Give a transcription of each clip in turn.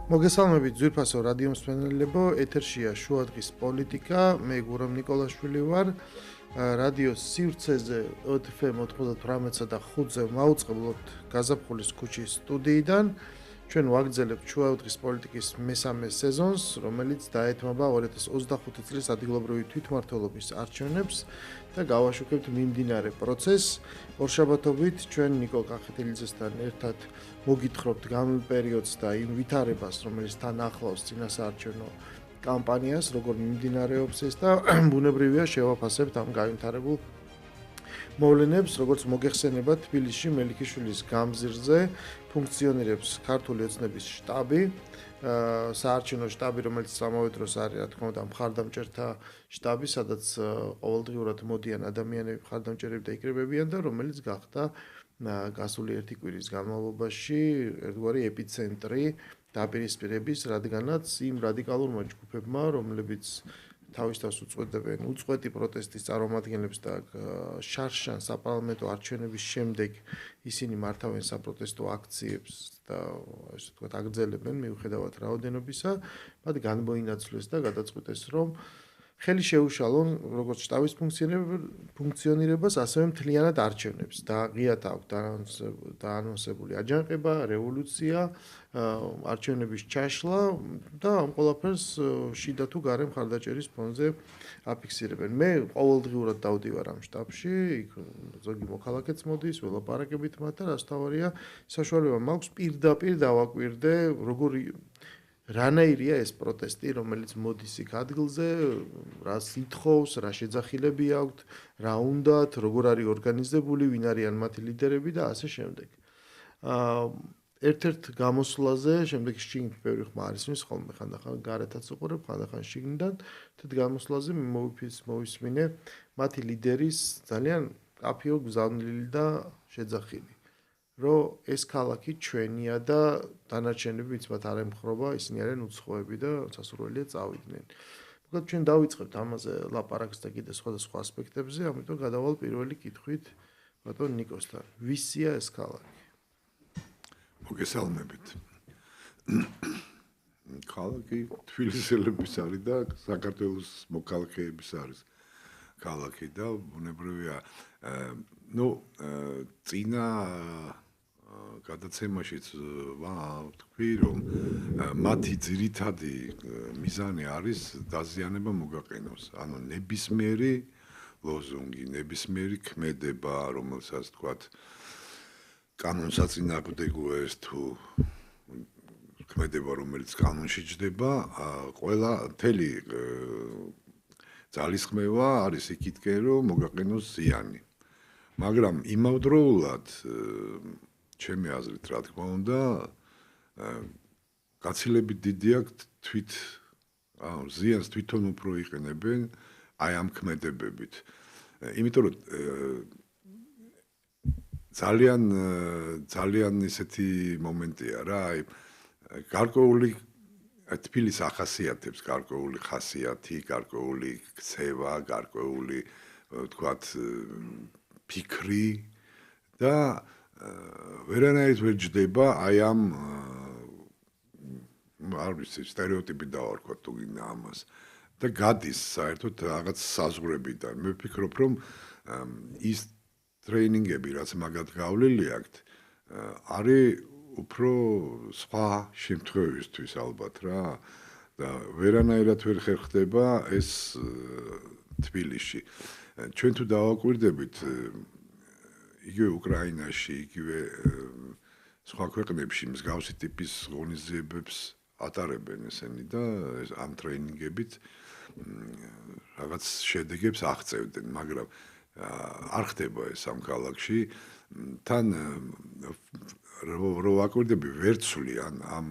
მოგესალმებით ძვირფასო რადიო მსმენელებო, ეთერშია შუადღის პოლიტიკა, მე გურამ ნიკოლაშვილი ვარ. რადიოს სივრცეზე OTFM 98-სა და 5-ზე მაუწყებლობთ გაზაფხულის ქუჩის სტუდიიდან. ჩვენ ვაგრძელებთ შუადღის პოლიტიკის მესამე სეზონს, რომელიც დაეთმობა 2025 წლის ადგილობრივი თვითმმართველობის არჩევნებს და გავაშუქებთ მიმდინარე პროცესს. ორშაბათობით ჩვენ ნიკო კახეთილიძესთან ერთად მოგითხრობთ გამულ პერიოდს და იმ ვითარებას, რომელიც თან ახლავს წინასაარჩევნო კამპანიას, როგორ მიმდინარეობს ეს და ბუნებრივია შევაფასებთ ამ გაიმთავრებულ მოვლენებს, როგორც მოგეხსენებათ, თბილისში მელიქიშვილის გამზირზე ფუნქციონირებს ქართული ოცნების შტაბი, საარჩევნო შტაბი, რომელიც ამავე დროს არის, რა თქმა უნდა, მხარდამჭერთა შტაბი, სადაც ყოველდღიურად მოდიან ადამიანები, მხარდამჭერები და იკრიბებიან და რომელიც გახდა გასული ერთი კვირის განმავლობაში ერთგვარი ეპიცენტრი დაპირისპირების, რადგანაც იმ რადიკალურმა ჯგუფებმა, რომლებიც თავის თავს უწყვეტდებენ უწყვეტი პროტესტის წარმომადგენლებს და შარშან საპარლამენტო არჩევნების შემდეგ ისინი მართავენ საპროტესტო აქციებს და ასე ვთქვათ აგრძელებენ მიუხედავად რაოდენობისა, მათ განმოინაცვლეს და გადაწყვიტეს, რომ ხელი შეუშალონ როგორც შტაბის ფუნქციონირებას, ასევე მთლიანად არჩევნებს და ღიად აქვს დაანონსებული აჯანყება, რევოლუცია, არჩევნების ჩაშლა და ამ ყველაფერს შიდა თუ გარე მხარდაჭერის ფონზე აფიქსირებენ. მე ყოველდღიურად დავდივარ ამ შტაბში, იქ ზოგი მოქალაქეც მოდის, ველაპარაკებით მათ და რაც თავარია, საშუალება მაქვს პირდაპირ დავაკვირდე, რანაირია ეს პროტესტი, რომელიც მოდის იქ ადგილზე, რას ითხოვს, რა შეძახილები აქვთ, რა უნდათ, როგორ არის ორგანიზებული, ვინ არიან მათი ლიდერები და ასე შემდეგ. ერთ-ერთ გამოსვლაზე, შემდეგ შიგნით ბევრი ხმა არის მის ხოლმე ხანდახან გარეთაც უყურებ, ხანდახან შიგნიდან, ერთ გამოსვლაზე მოვისმინე მათი ლიდერის ძალიან კაფეო გზავნილი და შეძახილი. რომ ეს ქალაქი ჩვენია და დანარჩენები ვინც მათ არ ემხრობა, ისინი არიან უცხოები და სასურველია წავიდნენ. მოკლედ ჩვენ დავიწყებთ ამაზე ლაპარაკს და კიდე სხვადასხვა ასპექტებზე, ამიტომ გადავალ პირველი კითხვით ბატონ ნიკოსთან. ვისია ეს ქალაქი? მოგესალმებით. ქალაქი თბილისელების არის და საქართველოს მოქალაქეების არის ქალაქი და ბუნებრივია წინა გადაცემაშიც ვთქვი, რომ მათი ძირითადი მიზანი არის დაზიანება მოგაყენოს. ანუ ნებისმიერი ლოზუნგი, ნებისმიერი ქმედება, რომელსაც თქვათ კანონსაწინააღმდეგოა თუ ქმედება, რომელიც კანონში ჯდება, ყველა მთელი ძალისხმევა არის იქითკენ, რომ მოგაყენოს ზიანი. მაგრამ იმავდროულად ჩემი აზრით, რა თქმა უნდა, გაცილებით დიდი აქვს ზიანს თვითონ უფრო იყენებენ აი ამ ქმედებებით. იმიტომ რომ ძალიან ისეთი მომენტია რა, აი გარკვეული თბილისს ახასიათებს გარკვეული ხასიათი, გარკვეული ქცევა, გარკვეული ვთქვათ ფიქრი და ვერანაირად ვერ ჯდება აი ამ არ ვიცი სტერეოტიპი დავარქვათ თუ გინდა ამას და გადის საერთოდ რაღაც საზღვრებიდან. მე ვფიქრობ, რომ ის ტრეინინგები, რაც მაგათ გავლილი აქვთ, არის უფრო სხვა შემთხვევისთვის ალბათ რა და ვერანაირად ვერ ხერხდება ეს თბილისში. ჩვენ თუ დავაკვირდებით იგივე უკრაინაში, იგივე სხვა ქვეყნებში მსგავსი ტიპის ღონისძიებებს ატარებენ ესენი და ამ ტრეინინგებით რაღაც შედეგებს აღწევდნენ, მაგრამ არ ხდება ეს ამ ქალაქში. თან რო ვაკვირდები ვერცვლიან ამ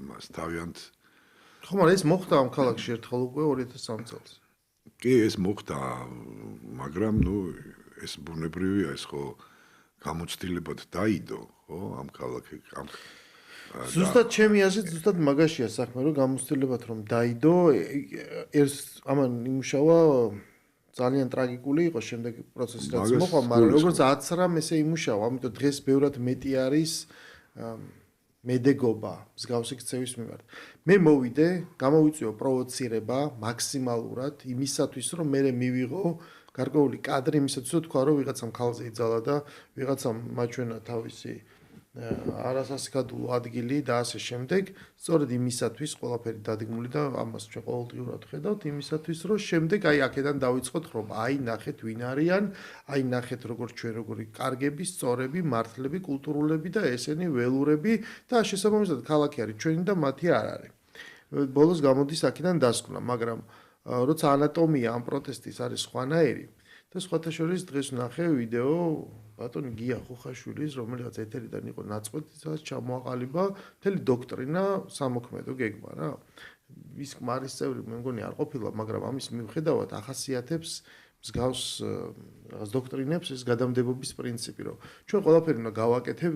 მას თავიანთ ხო, მაგრამ ეს მოხდა ამ ქალაქში ერთხელ უკვე 2003 წელს. კი, ეს მოხდა, მაგრამ ეს ბუნებრივია, ეს ხო გამოცდილებად დაიდო, ხო, ამ ქალაქში. ზუსტად ჩემი აზრით, ზუსტად მაგაშია საქმე, რომ გამოცდილებად რომ დაიდო, ამან იმუშავა ძალიან ტრაგიკული იყო შემდეგ პროცესი რაც მოყვა, მაგრამ როგორც აცრამ ესე იმუშავა, ამიტომ დღეს ბევრად მეტი არის მედეგობა მსგავსი ქცევის მიმართ. მე მოვიდე, გამოვიწვიო პროვოცირება მაქსიმალურად იმისათვის, რომ მე მივიღო გარკვეული კადრი იმისათვის, რომ თქვა, რომ ვიღაცამ ხალხზე იძალა და ვიღაცამ მაჩვენა თავისი არასასიკადულო ადგილი და ასე შემდეგ, სწორედ იმისათვის ყველაფერი დადგმული და ამას ჩვენ ყოველდღიურად ხედავთ, იმისათვის, რომ შემდეგ აი აქედან დავიწყოთ ხრობა, აი ნახეთ ვინ არიან, აი ნახეთ როგორ ჩვენ როგორი კარგები, სწორები, მართლები, კულტურულები და ესენი ველურები და შესაბამისად ქალაქი არის ჩვენი და მათი არ არის. ბოლოს გამოდის აქედან დასკვნა, მაგრამ როცა ანატომია ამ პროტესტის არის სხვანაირი და სხვათა შორის დღეს ვნახე ვიდეო ბატონი გია ხუხაშვილის, რომელიც ეთერიდან იყო ნაწყვეტი, სადაც ჩამოაყალიბა მთელი დოქტრინა სამოქმედო გეგმა რა. ის კმარის წევრი მე მგონი არ ყოფილა, მაგრამ ამის მიუხედავად ახასიათებს მსგავს რაღაც დოქტრინებს ეს გადამდებობის პრინციპი, რომ ჩვენ ყველაფერი უნდა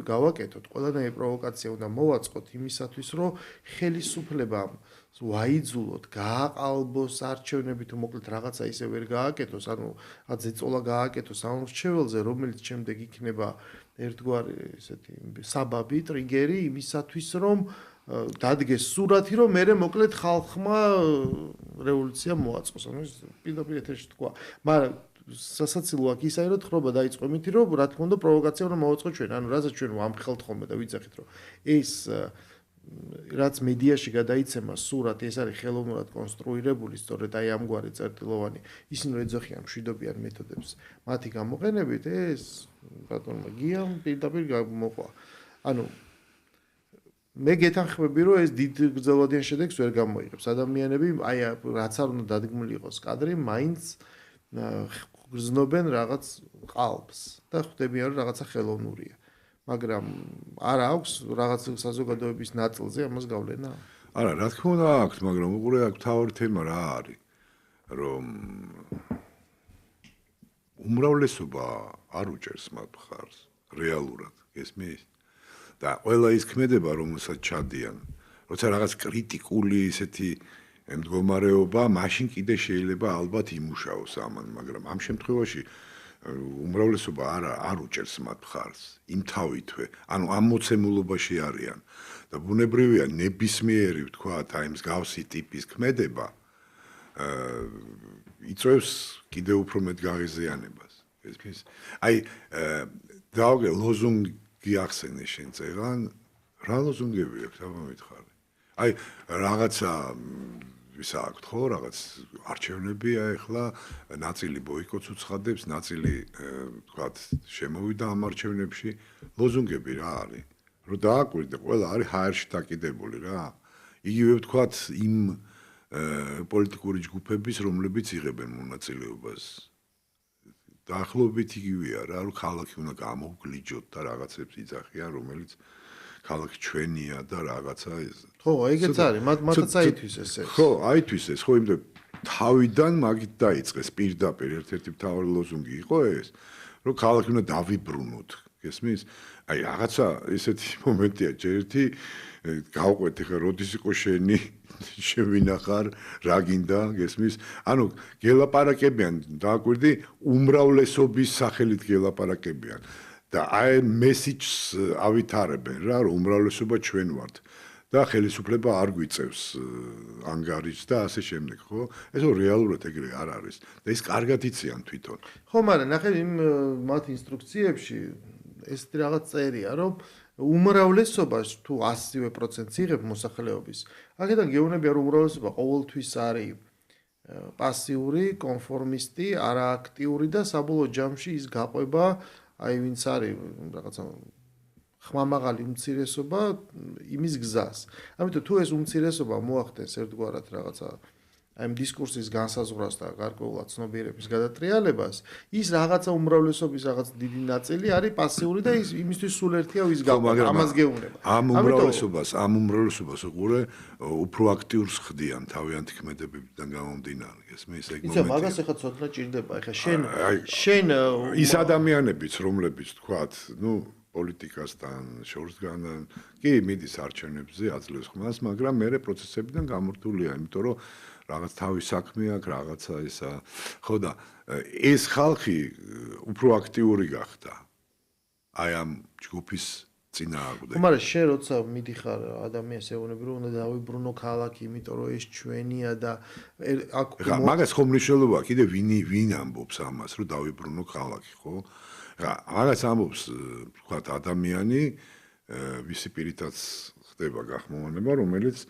გავაკეთოთ, ყველანაირი პროვოკაცია უნდა მოვაწყოთ იმისათვის, რომ ხელისუფლებამ ვაიძულოთ, გააყალბოს არჩევნები თუ მოკლედ რაღაცა ისე ვერ გააკეთოს, ანუ ზეწოლა გააკეთოს ამ რჩეველზე, რომელიც შემდეგ იქნება ერთგვარი ესეთი საბაბი, ტრიგერი იმისათვის, რომ დადგეს სურათი, რომ მე მოკლედ ხალხმა რევოლუცია მოაწყოს. ანუ ეს პირდაპირ ეთერში თქვა. მაგრამ სასაცილო აქ ის არის, რომ თხრობა დაიწყო იმით, რომ რა თქმა უნდა პროვოკაცია უნდა მოვაწყოთ ჩვენ. ანუ რასაც ჩვენ ვამხელთ ხოლმე და ვიცახით, რომ ეს რაც მედიაში გადაიცემა სურათი, ეს არის ხელოვნურად კონსტრუირებული, სწორედ აი ამგვარი წერტილოვანი, ისინი ეძახიან მშვიდობიან მეთოდებს. მათი გამოყენებით ეს ბატონმა გიამ პირდაპირ მოყვა. ანუ მე გეთანხმები, რომ ეს დიდ გრძელვადიან შედეგს ვერ გამოიღებს. ადამიანები აი რაც არ უნდა დადგმული იყოს კადრი, მაინც გრძნობენ რაღაც ყალბს და ხვდებიან, რომ რაღაცა ხელოვნურია. მაგრამ არ აქვს რაღაც საზოგადოების ნაწილზე ამას გავლენა? არა, რა თქმა უნდა აქვს, მაგრამ უყურე აქ თავი თემა რა არის, რომ უმრავლესობა არ უჭერს მათ მხარს რეალურად, გესმის? და ყველა ის ქმედება, რომელსაც ჩადიან, როცა რაღაც კრიტიკული ისეთი მდგომარეობა, მაშინ კიდე შეიძლება ალბათ იმუშაოს ამან, მაგრამ ამ შემთხვევაში უმრავლესობა არ უჭერს მათ მხარს, იმთავითვე, ანუ ამ მოცემულობაში არიან და ბუნებრივია ნებისმიერი, ვთქვათ, აი მსგავსი ტიპის ქმედება იწვევს კიდე უფრო მეტ გაღიზიანებას. ესმის? აი დავგე ლოზუნგი ახსენე შენ წერან, რა ლოზუნგები აქვს, აბა მითხარი. აი რაღაცა ისა აქვს ხო, რაღაც არჩევნებია ეხლა, ნაწილი ბოიკოტს უცხადებს, ნაწილი ვთქვათ, შემოვიდა ამ არჩევნებში, ლოზუნგები რა არის? რომ დააკვირდე, ყველა არის ჰაერში დაკიდებული რა. იგივე ვთქვათ, იმ პოლიტიკური ჯგუფების, რომლებიც იღებენ მონაწილეობას. დაახლოებით იგივეა რა, რომ ქალაქი უნდა გამოვგლიჯოთ და რაღაცებს იძახიან, რომელიც ქალაქი ჩვენია და რაღაცა ეს. ხო, ეგეც არის, მათაც აითვის ეს. ხო, აითვის ეს, ხო, იმდე თავიდან მაგით დაიწყეს პირდაპირ ერთ-ერთი მთავარი ლოზუნგი იყო ეს, რომ ქალაქი უნდა დავიბრუნოთ, გესმის? აი რაღაცა ესეთი მომენტია, ჯერეთი გავყვეთ ხა, როდის იყო შენი შევინახარ, რა გინდა, გესმის? ანუ გელაპარაკებიან, დააკვირდი, უმრავლესობის სახელით გელაპარაკებიან. და აი მესიჯს ავითარებენ რა, რომ უმრავლესობა ჩვენ ვართ და ხელისუფლება არ გვიწევს ანგარიშს და ასე შემდეგ, ხო? ესო რეალურად ეგრე არ არის და ის კარგად იციან თვითონ. ხო, მაგრამ ნახე იმ მათ ინსტრუქციებში ეს რაღაც წერია, რომ უმრავლესობას თუ 100% იღებ მოსახლეობის, აქედან გეუბნებია, რომ უმრავლესობა ყოველთვის არის პასიური, კონფორმისტი, არააქტიური და საბოლოო ჯამში ის გაყვება აი ვინც არის რაღაცა ხმამაღალი უმცირესობა იმის გზას. ამიტომ თუ ეს უმცირესობა მოახდენს ერთგვარად რაღაცა აი დისკურსის განსაზღვრას და გარკვეულად ცნობიერების გადატრიალებას, ის რაღაცა უმრავლესობის რაღაც დიდი ნაწილი არის პასიური და ის იმისთვის სულ ერთია ვის გაყვება, ამას გეუბნება. ამ უმრავლესობას უყურე უფრო აქტიურს ხდიან თავიანთი ქმედებებიდან გამომდინარე, ესმის ეგ მომენტია. იცი, მაგას ახლა ცოტა ჭირდება, ახლა შენ ის ადამიანებიც, რომლებიც თქვათ, ნუ პოლიტიკასთან შორს განან, კი მიდის არჩევნებზე, აძლევს ხმას, მაგრამ მეორე პროცესებიდან გამორთულია, იმიტომ რომ რაღაც თავის საქმე აქვს, რაღაცა ისა. ხო და ეს ხალხი უფრო აქტიური გახდა. აი ამ ჯგუფის წინააღმდეგ. მაგრამ შენ როცა მიდიხარ ადამიანს ეუბნები რომ უნდა დავიბრუნო ქალაქი, იმიტომ რომ ეს ჩვენია და აქ მაგას ხომ მნიშვნელობა კიდე ვინ ამბობს ამას რომ დავიბრუნო ქალაქი, ხო? მაგას ამბობს თქვა ადამიანი ვისი პირითაც ხდება გახმოვანება, რომელიც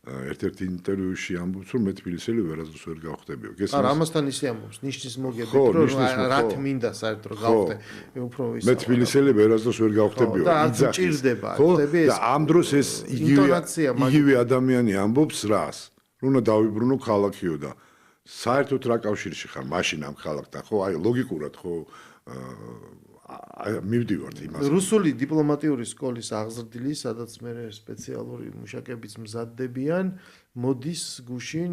ერთ-ერთ ინტერვიუში ამბობს რომ მე თბილისელი ვერასდროს ვერ გავხდებიო. არა, ამასთან ისე ამბობს, ნიშნის მოგებით რომ რა თმინდა საერთოდ გავხდე. უფრო ის მე თბილისელი ვერასდროს ვერ გავხდებიო. იძახის. ჭირდება, ხდები ეს. და ამ დროს ეს იგივე ადამიანი ამბობს რას? რომ უნდა დავიბრუნო ქალაქიო და საერთოდ რა კავშირში ხარ მაშინ ამ ქალაქთან, ხო? აი ლოგიკურად ხო მივდივართ იმას. რუსული დიპლომატიური სკოლის აღზრდილი, სადაც მე სპეციალური მუშაკებიც მზადდებიან, მოდის გუშინ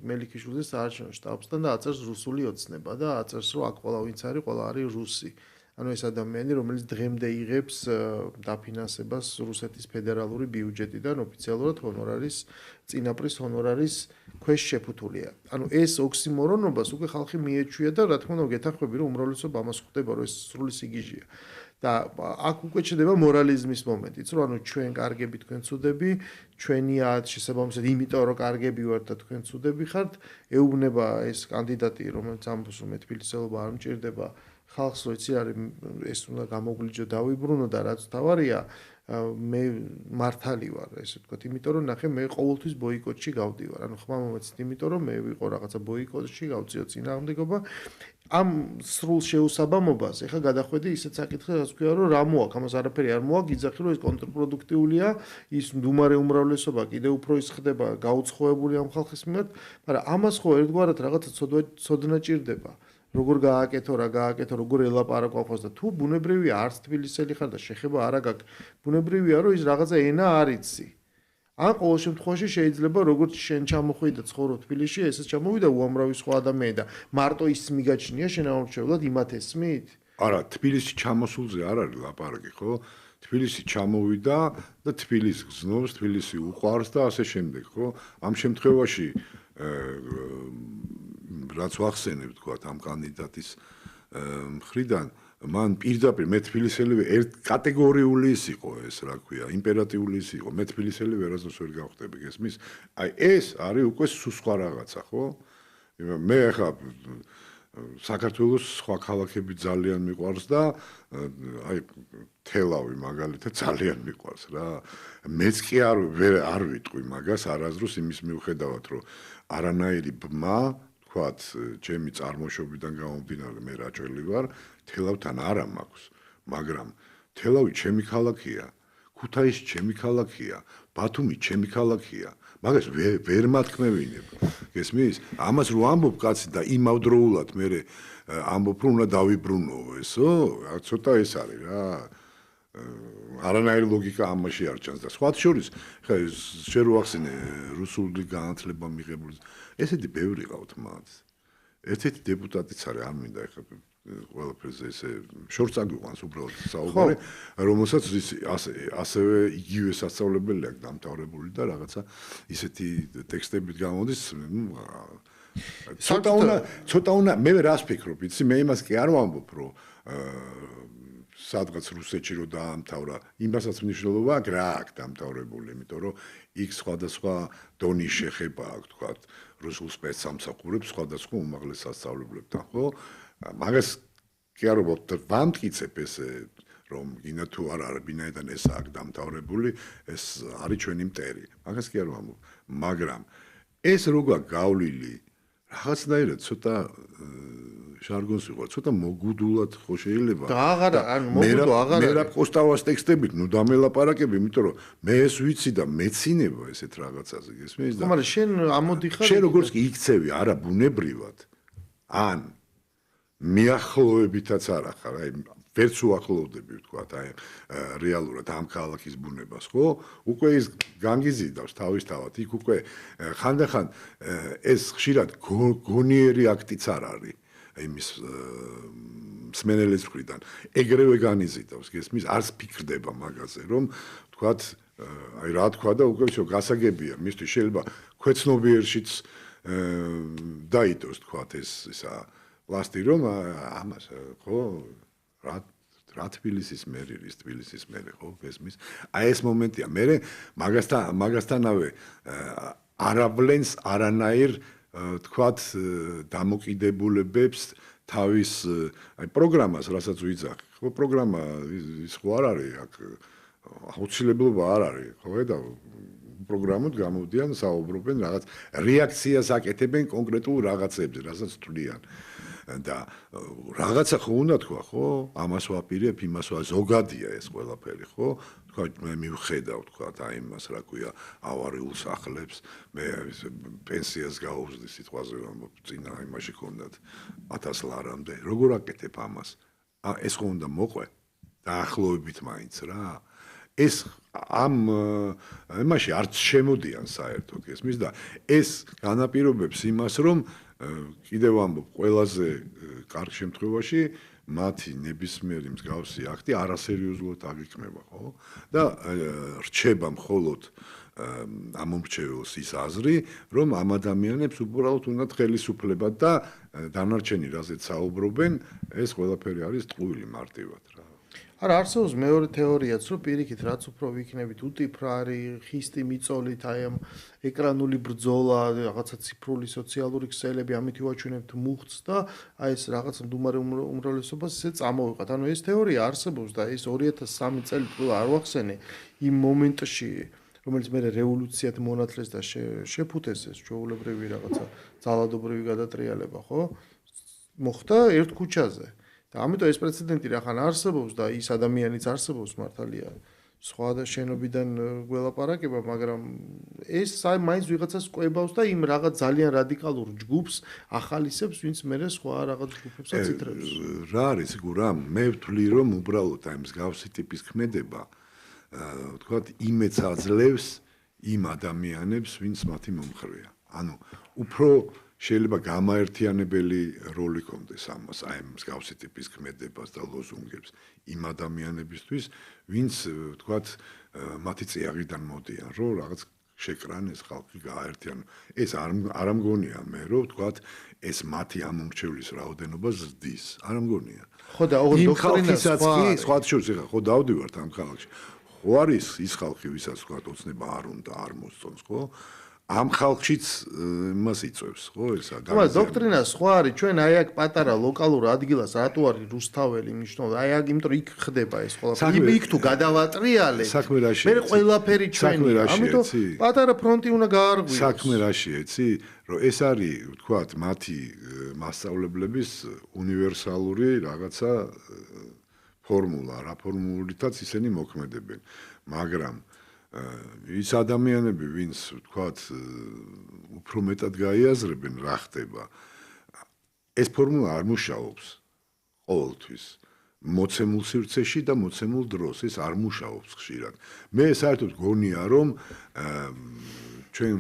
მელიქიშვილის საარჩევნო შტაბსთან და აწერს რუსული ოცნება და აწერს რომ აქ ყველა ვინც არის, ყველა არის რუსი. ანუ ეს ადამიანი, რომელიც დღემდე იღებს დაფინანსებას რუსეთის ფედერალური ბიუჯეტიდან ოფიციალურად ჰონორარის წინაპრის ჰონორარის ქვეშ შეფუთულია. ანუ ეს ოქსიმორონობას უკვე ხალხი მიეჩვია და რა თქმა უნდა გეთანხმები რომ უმრავლესობა ამას ხვდება რომ ეს სრული სიგიჟეა. და აქ უკვე ჩნდება მორალიზმის მომენტიც, რომ ანუ ჩვენ კარგები თქვენ ცუდები, ჩვენია შესაბამისად იმიტომ რომ კარგები ვართ და თქვენ ცუდები ხართ, ეუბნება ეს კანდიდატი, რომელიც ამბობს რომ მე თბილისელობა არ მჭირდება ხალხს რო იცი არის ეს უნდა გამოგვლიჯო დავიბრუნო და რაც თავარია მე მართალი ვარ ესე ვთქვათ იმიტომ რომ ნახე მე ყოველთვის ბოიკოტში გავდივარ ანუ ხმა მომეცით იმიტომ რომ მე ვიყო რაღაცა ბოიკოტში გავწიო წინააღმდეგობა ამ სრულ შეუსაბამობას ეხა გადახვედი ისეთ საკითხზე რაც ქვია რომ რა მოაქვს ამას არაფერი არ მოაქვს იძახი რომ ეს კონტრპროდუქტიულია ის მდუმარე უმრავლესობა კიდევ უფრო ის ხდება გაუცხოებული ამ ხალხის მიმართ მაგრამ ამას ხო ერთგვარად რაღაცა ცოდნა ჭირდება როგორ გააკეთო რა გააკეთო როგორ ელაპარაკო ახოს და თუ ბუნებრივია არც თბილისელი ხარ და შეხება არ აგაკ ბუნებრივია რომ ის რაღაცა ენა არ იცი ან ყოველ შემთხვევაში შეიძლება როგორც შენ ჩამოხვიდე და ცხოვრობ თბილისში ესეც ჩამოვიდა უამრავი სხვა ადამიანი და მარტო ის მიგაჩნია შენ აურჩევლად იმათ ესმით არა თბილისში ჩამოსულზე არ არის ლაპარაკი ხო თბილისი ჩამოვიდა და თბილისი გზნობს თბილისი უყვარს და ასე შემდეგ ხო ამ შემთხვევაში რაც ვახსენებ თქვა ამ კანდიდატის მხრიდან მან პირდაპირ მე თბილისელი ერთ კატეგორიული ის იყო ეს რა ქვია იმპერატიული ის იყო მე თბილისელი ვერასდროს ვერ გავხდები გესმის აი ეს არის უკვე სხვა რაღაცა ხო მე ახლა საქართველოს სხვა ქალაქები ძალიან მიყვარს და აი თელავი მაგალითად ძალიან მიყვარს რა მეც კი არ ვიტყვი მაგას არაზრუს იმის მიუხედავად რომ არანაირი ბმა ვთქვათ, ჩემი წარმოშობიდან გამომდინარე მე რაჭველი ვარ, თელავთან არა მაქვს, მაგრამ თელავი ჩემი ქალაქია, ქუთაისი ჩემი ქალაქია, ბათუმი ჩემი ქალაქია. მაგას ვერ მათქმევინებ. გესმის? ამას რო ამბობ კაცი და იმავდროულად მე ამბობ რომ უნდა დავიბრუნო ესო, ცოტა ეს არის რა. არანაირი ლოგიკა ამაში არ ჩანს და სხვა შორის ხა შენ რო ახსენე რუსული განათლება მიღებული ესეთი ბევრი ყავთ მათ ერთ-ერთი დეპუტატიც არის არ მინდა ეხლა ყველაფერზე ესე შორს აგვიყვანს უბრალოდ საუბარი რომელსაც ასევე იგივე სასწავლებელი აქვს დამთავრებული და რაღაცა ისეთი ტექსტებით გამოდის ცოტა უნდა მე რას ფიქრობ იცი მე იმას კი არ ვამბობ რომ სადღაც რუსეთში რო დაამთავრა, იმასაც მნიშვნელობა აქვს რა აქვს დამთავრებული, იმიტომ რომ იქ სხვადასხვა დონის შეხება აქვს, თქვათ, რუსულ სპეცსამსახურებს სხვადასხვა უმაღლეს სასწავლებლებთან, ხო? მაგას კი არ ვამტკიცებ ესე რომ გინდა თუ არ არის ბინაიდან ეს აქვს დამთავრებული, ეს არის ჩვენი მტერი. მაგას კი არ ვამბობ, მაგრამ ეს როგორ გავლილი რაღაცნაირად ცოტა ჟარგონს ვიყო, ცოტა მოგუდულად ხო შეიძლება. და აღარა, ანუ მოგუდო აღარა. მე რა პოსტავას ტექსტებით, ნუ დამელაპარაკები, იმიტომ რომ მე ეს ვიცი და მეცინება ესეთ რაღაცაზე, გესმის და. მაგრამ შენ ამოდიხარ. შენ როგორც კი იქცევი, არა ბუნებრივად. ან მიახლოებითაც არა ხარ, აი ვერც უახლოვდები, ვთქვათ, აი რეალურად ამ ქალაქის ბუნებას, ხო? უკვე ის განგიზიდავს თავისთავად, იქ უკვე ხანდახან ეს ხშირად გონიერი აქტიც არ არის. იმის მსმენელის მხრიდან ეგრევე განიზიდავს გესმის არც ფიქრდება მაგაზე რომ თქვათ აი რა თქვა და უკვე შო გასაგებია მისთვის შეიძლება ქვეცნობიერშიც დაიდოს თქვათ ისა პლასტი რომ ამას ხო რა თბილისის მერი რის თბილისის მერი ხო გესმის აი ეს მომენტია მე მაგასთანავე არაბლენს არანაირ თქვათ დამოკიდებულებებს თავის აი პროგრამას რასაც ვიძახი ხო პროგრამა ის ხო არ არის აქ აუცილებლობა არ არის ხო და პროგრამოდ გამოდიან საუბრობენ რაღაც რეაქციას აკეთებენ კონკრეტულ რაღაცებზე რასაც თვლიან და რაღაცა ხო უნდა თქვა ხო ამას ვაპირებ იმას ზოგადია ეს ყველაფერი ხო თქვა მე მივხედავ თქვა აი იმას რა ქვია ავარიულ სახლებს მე პენსიას გავუზდი სიტყვაზე ვამბობ წინა იმაში ქონდათ 1000 ლარამდე როგორ აკეთებ ამას ეს ხო უნდა მოყვე დაახლოებით მაინც რა ეს ამ იმაში არც შემოდიან საერთოდ გესმის და ეს განაპირობებს იმას რომ კიდევ ამბობ ყველაზე კარგ შემთხვევაში მათი ნებისმიერი მსგავსი აქტი არასერიოზულად აღიქმება ხო და რჩება მხოლოდ ამომრჩეველს ის აზრი რომ ამ ადამიანებს უბრალოდ უნდათ ხელისუფლება და დანარჩენი რაზეც საუბრობენ ეს ყველაფერი არის ტყუილი მარტივად რა არა არსებობს მეორე თეორიაც რომ პირიქით რაც უფრო ვიქნებით უტიფრარი ხისტი მიწოლით აი ამ ეკრანული ბრძოლა რაღაცა ციფრული სოციალური ქსელები ამით ვაჩვენებთ მუხტს და აი ეს რაღაც მდუმარე უმრავლესობას ისე წამოვიყათ ანუ ეს თეორია არსებობს და ეს 2003 წელი თუ არ ვახსენე იმ მომენტში რომელიც მე რევოლუციად მონათლეს და შეფუთეს ეს ჩვეულებრივი რაღაცა ძალადობრივი გადატრიალება ხო მოხდა ერთ ქუჩაზე და ამიტომ ეს პრეცედენტი რახან არსებობს და ის ადამიანიც არსებობს მართალია სხვა და შენობიდან გველაპარაკება მაგრამ ეს მაინც ვიღაცას ყვებავს და იმ რაღაც ძალიან რადიკალურ ჯგუფს ახალისებს ვინც მერე სხვა რაღაც ჯგუფებსაც ითრებს რა არის გურა მე ვთვლი რომ უბრალოდ აი მსგავსი ტიპის ქმედება თქვათ იმეც აძლევს იმ ადამიანებს ვინც მათი მომხრეა ანუ უფრო შეიძლება გამაერთიანებელი როლი კონდეს ამას აი მსგავსი ტიპის ქმედებას და ლოზუნგებს იმ ადამიანებისთვის ვინც თქვათ მათი წიაღიდან მოდიან რომ რაღაც შეკრან ეს ხალხი გააერთიანო ეს არ ამგონია მე რომ თქვათ ეს მათი ამომრჩევლის რაოდენობა ზრდის არ ამგონია ხო და დოქტრინასაც კი სხვა შორის ხა ხო დავდივართ ამ ქალაქში ხო არის ის ხალხი ვისაც თქვათ ოცნება არ უნდა არ მოსწონს ხო ამ ხალხშიც მას იწევს ხო ესა მაგრამ დოქტრინა სხვა არის ჩვენ აი აქ პატარა ლოკალურ ადგილას რატო არის რუსთაველი მნიშვნელობა აი აქ იმიტომ იქ ხდება ეს ყველაფერი იქ თუ გადავატრიალეთ მე ყველაფერი ჩვენია ამიტომ პატარა ფრონტი უნდა გაარღვიოს საქმე რაში იცი რომ ეს არის თქვათ მათი მასწავლებლების უნივერსალური რაღაცა ფორმულა რა ფორმულითაც ისინი მოქმედებენ მაგრამ ის ადამიანები ვინც თქვათ უფრო მეტად გაიაზრებენ რა ხდება ეს ფორმულა არ მუშაობს ყოველთვის მოცემულ სივრცეში და მოცემულ დროს ეს არ მუშაობს ხშირად მე საერთოდ გონია რომ ჩვენ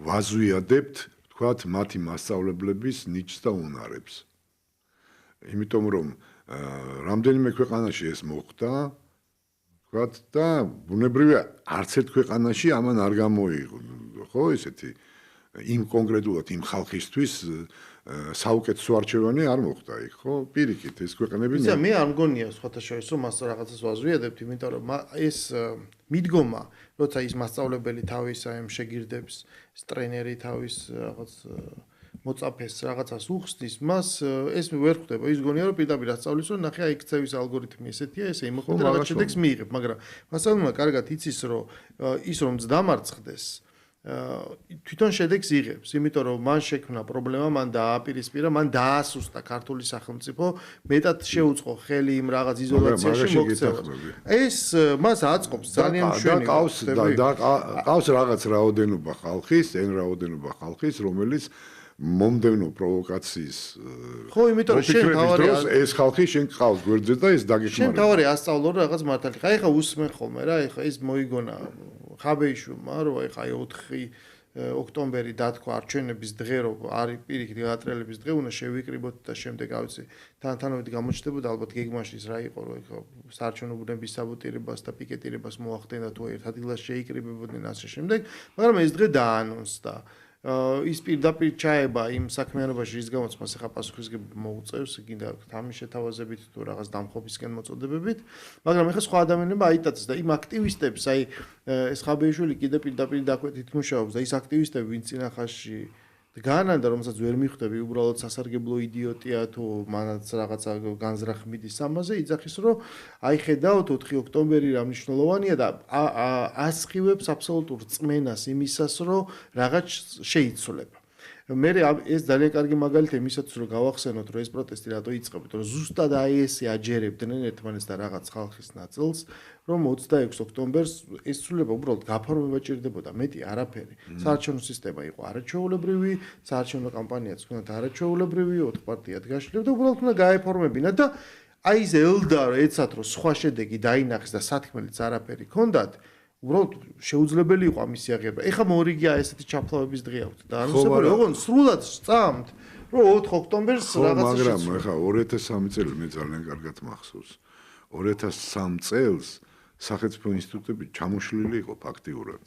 ვაზვიადებთ თქვათ მათი მასწავლებლების ნიჭს და უნარებს იმიტომ რომ რამდენიმე ქვეყანაში ეს მოხდა ვთქვათ და ბუნებრივია არც ერთ ქვეყანაში ამან არ გამოიღო ხო ესეთი იმ კონკრეტულად იმ ხალხისთვის საუკეთესო არჩევანი არ მოხდა იქ ხო პირიქით ეს ქვეყნები ისა მე არ მგონია სხვათა შორის რომ მას რაღაცას ვაზვიადებთ იმიტომ რომ ეს მიდგომა როცა ის მასწავლებელი თავის აი ამ შეგირდებს ტრენერი თავის რაღაც მოწაფეს რაღაცას უხსნის მას ეს ვერ ხვდება ის გონია რომ პირდაპირ ასწავლის რომ ნახე აი ქცევის ალგორითმი ესეთია ესე იმოქმედა რაღაც შედეგს მიიღებ მაგრამ მასწავლებელმა კარგად იცის რომ ის რომ დამარცხდეს თვითონ შედეგს იღებს იმიტომ რომ მან შექმნა პრობლემა მან დააპირისპირა მან დაასუსტა ქართული სახელმწიფო მეტად შეუწყო ხელი იმ რაღაც იზოლაციაში მოქცევა ეს მას აწყობს ძალიან მშვენი და ყავს რაღაც რაოდენობა ხალხის εν რაოდენობა ხალხის რომელიც მომდევნო პროვოკაციის ხო იმიტომ რომ შენ თავარი ეს ხალხი შენ ყავს გვერდზე და ეს დაგეხმარება შენ თავარი ასწავლო რაღაც მართალი ხა ეხა უსმენ ხოლმე რა ეხა ეს მოიგონა ხაბეიშვილმა რომ ეხა 4 ოქტომბერი დათქვა არჩევნების დღე რომ არის პირიქით გაატრიალების დღე უნდა შევიკრიბოთ და შემდეგ ავიცი თანთანობით გამოჩნდებოდა ალბათ გეგმაშიც რა იყო რომ ეხა საარჩევნო ბუნების საბოტირებას და პიკეტირებას მოახდენა თუ ერთ ადგილას შეიკრიბებოდნენ ასე შემდეგ მაგრამ ეს დღე დაანონსდა ის პირდაპირ ჩაება იმ საქმიანობაში, რის გამოც მას ახლა პასუხისგებლობა მოუწევს, კიდე თამის შეთავაზებით თუ რაღაც დამხობისკენ მოწოდებებით, მაგრამ ახლა სხვა ადამიანებმა აიტაცეს და იმ აქტივისტებს, აი ეს ხაბეიშვილი კიდე პირდაპირ დაკვეთით მუშაობს და ის აქტივისტები, ვინც წინახაში განანდა, რომელსაც ვერ მიხვდები, უბრალოდ სასარგებლო იდიოტია თუ მანაც რაღაცა განზრახ მიდის ამაზე, იძახის რომ აი ხედავთ 4 ოქტომბერი რა მნიშვნელოვანია და ასხივებს აბსოლუტურ წმენას იმისას, რომ რაღაც შეიცვლება. მე ეს ძალიან კარგი მაგალითია იმისაც, რომ გავახსენოთ, რომ ეს პროტესტი რატო იწყებოდა, რომ ზუსტად აი ესე აჯერებდნენ ერთმანეთს და რაღაც ხალხის ნაწილს, რომ 26 ოქტომბერს ეს ცვლილება უბრალოდ გაფორმება ჭირდებოდა, მეტი არაფერი. საარჩევნო სისტემა იყო არაჩვეულებრივი, საარჩევნო კამპანიაც ჰქონდათ არაჩვეულებრივი, 4 პარტიად გაშლილ და უბრალოდ უნდა გაეფორმებინა და აი ეს ელდა ეცათ, რომ სხვა შედეგი დაინახეს და სათქმელიც არაფერი ჰქონდათ. უბრალოდ შეუძლებელი იყო ამის აღება. ეხლა მორიგია ესეთი ჩაფლავების დღე აქვს და ანონსებული ოღონდ სრულად სწამთ, რომ 4 ოქტომბერს რაღაცა მაგრამ ეხლა 2003 წელი მე ძალიან კარგად მახსოვს. 2003 წელს სახელმწიფო ინსტიტუტები ჩამოშლილი იყო ფაქტიურად.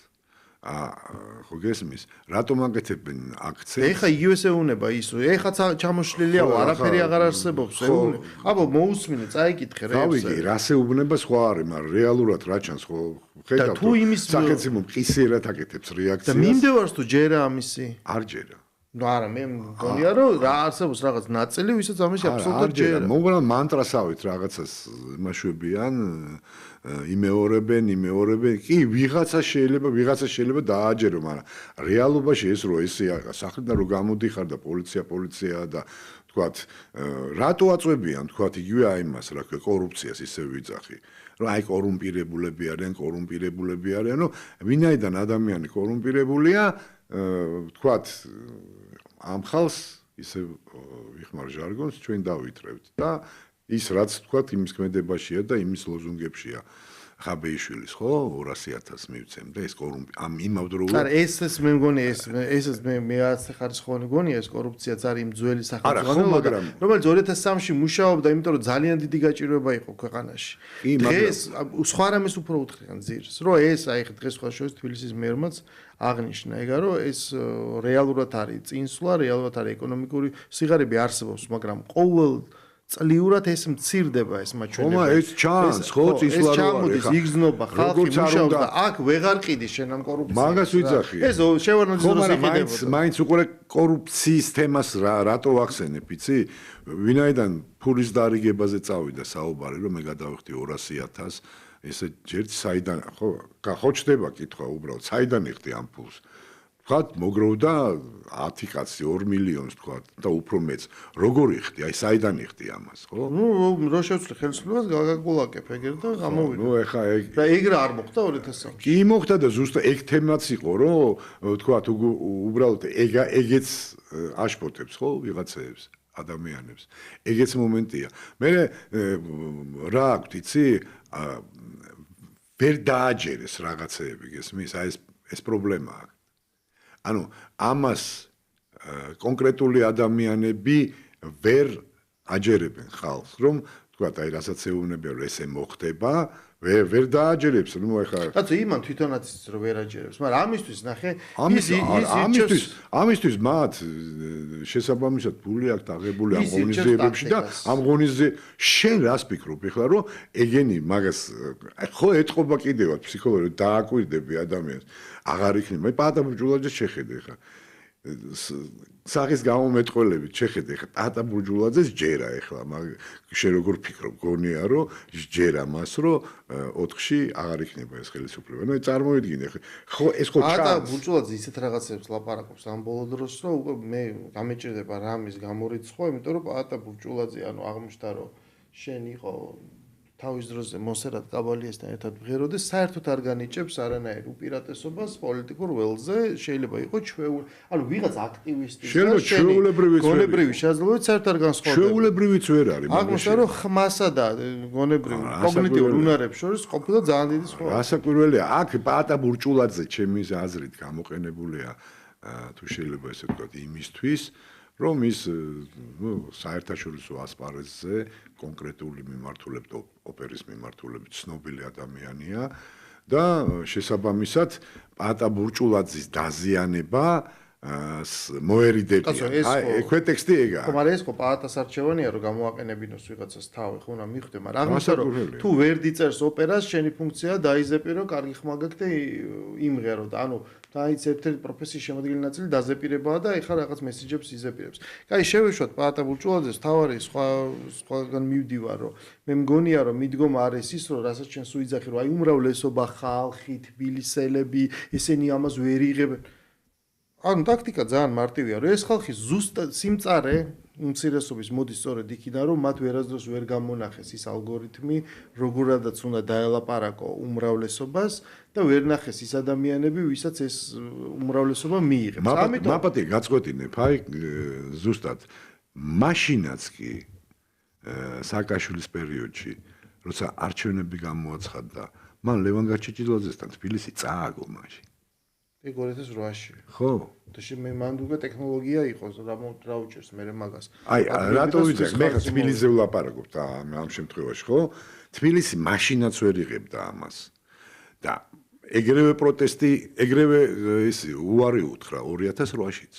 ხო გესმის, რატომ აკეთებენ აქციას? ეხლა იგივე ეუნება ის, ეხლა ჩამოშლილია, არაფერი აღარ არსებობს, ეუნება. აბა მოусმინე, წაიკითხე რეალს. გავიგე, რას ეუბნება სხვა არის, მაგრამ რეალურად რა ჩანს, ხო ხედავთ, სახელმწიფო მყისიერად აკეთებს რეაქციას. და მიმდევარს თუ ჯერა ამისი? არ ჯერა. ნუ არა, მე მგონია რომ რა არსებობს რაღაც ნაწილი, ვისაც ამისი აბსოლუტურად ჯერა. მოგონა მანტრასავით რაღაცას იმაშვებიან, იმეორებენ. კი, ვიღაცა შეიძლება დააჯერო, მაგრამ რეალობაში ეს რო ესე საქმე რო გამოდიხარ და პოლიცია და თქვათ, რატო აწვევიან, თქვათ, იგივე აი მას, რა ქვია, კორუფციას ისე ვიძახი. რომ აი კორუმპირებულები არიან, რომ ვინაიდან ადამიანი კორუმპირებულია, თქვათ, ამ ხალხს ისე ვიხმარ ჟარგონს ჩვენ დავითრევთ და ის რაც თქვათ იმის ქმედებაშია და იმის ლოზუნგებშია. ხაბეიშვილის ხო 200.000 მივცემ და ეს ამ იმავდროულად არა ეს მე მგონი ეს მე ხარისხოვანი მგონია ეს კორუფციაც არის იმ ძველი სახელმწიფო რომელიც 2003-ში მუშაობდა იმიტომ რომ ძალიან დიდი გაჭირვება იყო ქვეყანაში დღეს სხვა რამეს უფრო უთხრიან ძირს რომ ეს აი დღეს სხვა შორის თბილისის მერმაც აღნიშნა ეგა რომ ეს რეალურად არის წინსვლა რეალურად არის ეკონომიკური სიღარიბე არსებობს მაგრამ ყოველ წლიურად ეს მცირდება ეს მაჩვენებელი. ხომა ეს ჩანს, ხო, წისლა რო არის. ეს იგზნობა, ხალხი მუშაობს და აქ ვეღარ ყიდის შენ ამ კორუფციას. მაგას ვიძახი. ეს შევარდნაძის როსი მაინც უკვე კორუფციის თემას რატო ვახსენებ, იცი? ვინაიდან ფულის დარიგებაზე წავიდა საუბარი, რომ მე გადავიხდი 200.000, ესე ჯერ საიდან, ხო ჩდება კითხვა უბრალოდ, საიდან იხდი ამ ფულს? თქვათ მოგროვდა 10 კაცი 2 მილიონს თქვათ და უფრო მეც როგორ იხდი აი საიდან იხდი ამას ხო ნუ რო შევცვლი ხელისუფლებას გაგაგულაკებ ეგერ და გამოვიდა ნუ ეხა ეგ და ეგ რა არ მოხდა 2003-ში კი მოხდა და ზუსტად ეგ თემაც იყო რომ თქვათ უბრალოდ ეგეც აშფოთებს ხო ვიღაცებს ადამიანებს ეგეც მომენტია მე რა აქვს იცი ვერ დააჯერეს რაღაცეები გესმის აი ეს პრობლემაა ანუ ამას კონკრეტული ადამიანები ვერ აჯერებენ ხალხს, რომ თქვათ, აი რასაც ეუბნებიან, რომ ესე მოხდება, ვერ დააჯერებს, ნუ ეხლა კაცო, იმან თვითონაც იცის, რომ ვერ აჯერებს, მაგრამ ამისთვის ნახე, ამისთვის მათ შესაბამისად ფული აქვს აღებული ამ ღონისძიებებში და ამ ღონისძიებებში შენ რას ფიქრობ ეხლა, რომ ეგენი მაგას ხო ეთყობა კიდევაც ფსიქოლოგიურად დააკვირდები ადამიანს აღარ იქნება. მე პატაბურჯულაძეს შეხედე ხა. სახის გამომეტყველებით შეხედე ხა პატაბურჯულაძეს ჯერა ეხლა, შენ როგორ ფიქრობ, გონია რომ ჯერა მას რომ 4-ში აღარ იქნება ეს ხელისუფლება. ნუ წარმოვიდგინე ხო ეს ხო ჩანს. პატაბურჯულაძე ისეთ რაღაცებს ლაპარაკობს ამ ბოლო დროს, რომ უკვე მე გამეჭირდება რამის გამორიცხვა, იმიტომ რომ პატაბურჯულაძე ანუ აღმოჩნდა რომ შენ იყო თავის დროზე მოსერად კაბალიესთან ერთად ვღეროდეს, საერთოდ არ განიჭებს არანაირ უპირატესობას პოლიტიკურ ველზე, შეიძლება იყოს ანუ ვიღაც აქტივისტი და გონებრივი შესაძლებლობით საერთოდ არ განსხვავდება. ჩვეულებრივიც ვერ არის. აღმოჩნდა რომ ხმასა და გონებრივ კოგნიტიურ უნარებს შორის ყოფილა ძალიან დიდი სხვა. რასაკვირველია, აქ პატაბურჯულაძე ჩემი აზრით გამოყენებულია თუ შეიძლება ესე ვთქვათ იმისთვის რომ ის საერთაშორისო ასპარეზზე კონკრეტული მიმართულებით ოპერის მიმართულებით ცნობილი ადამიანია და შესაბამისად პატაბურჯულაძის დაზიანება მოერიდებიან. აი, ექვე ტექსტი ეგაა. ხო, მაგრამ ეს ხო პაატას არჩევანია, რომ გამოაყენებინოს ვიღაცას თავი, ხო, უნდა მიხვდე, მაგრამ აღმოჩნდა, რომ თუ ვერ დიწერს ოპერას, შენი ფუნქციაა დაიზეპირო, კარგი ხმაგაკ და იმღერო და ანუ დაიც ერთ-ერთი პროფესიის შემადგენელი ნაწილი დაზეპირებაა და ეხლა რაღაც მესიჯებს იზეპირებს. კაი, შევეშვათ პაატა ბურჭულაძეს, თავარი სხვაგან მივდივარ, რომ მე მგონია, რომ მიდგომა არის ის, რომ რასაც ჩვენ სუიძახი, რომ აი უმრავლესობა ხალხი, თბილისელები, ესენი ამას ვერ იღებენ. ანუ ტაქტიკა ძალიან მარტივია, რომ ეს ხალხი ზუსტად სიმწარე უმცირესობის მოდის სწორედ იქიდან, რომ მათ ვერასდროს ვერ გამონახეს ის ალგორითმი, როგორადაც უნდა დაელაპარაკო უმრავლესობას და ვერ ნახეს ის ადამიანები, ვისაც ეს უმრავლესობა მიიღებს. ამიტომ მაპატი გაწყვეტინებ, აი ზუსტად მაშინაც კი სააკაშვილის პერიოდში, როცა არჩევნები გამოაცხადდა, მან ლევან გაჩეჩილაძესთან თბილისი წააგო მაშინ. 2008-ში. ხო. და მე მანდ უკვე ტექნოლოგია იყო, რა უჭერს მე მაგას. აი, რატო ვიძახ, მე ხა თბილისზე ვლაპარაკობ და ამ შემთხვევაში, ხო? თბილისი მაშინაც ვერ იღებდა ამას. და ეგრევე პროტესტი, ეგრევე ის უარი უთხრა 2008-შიც.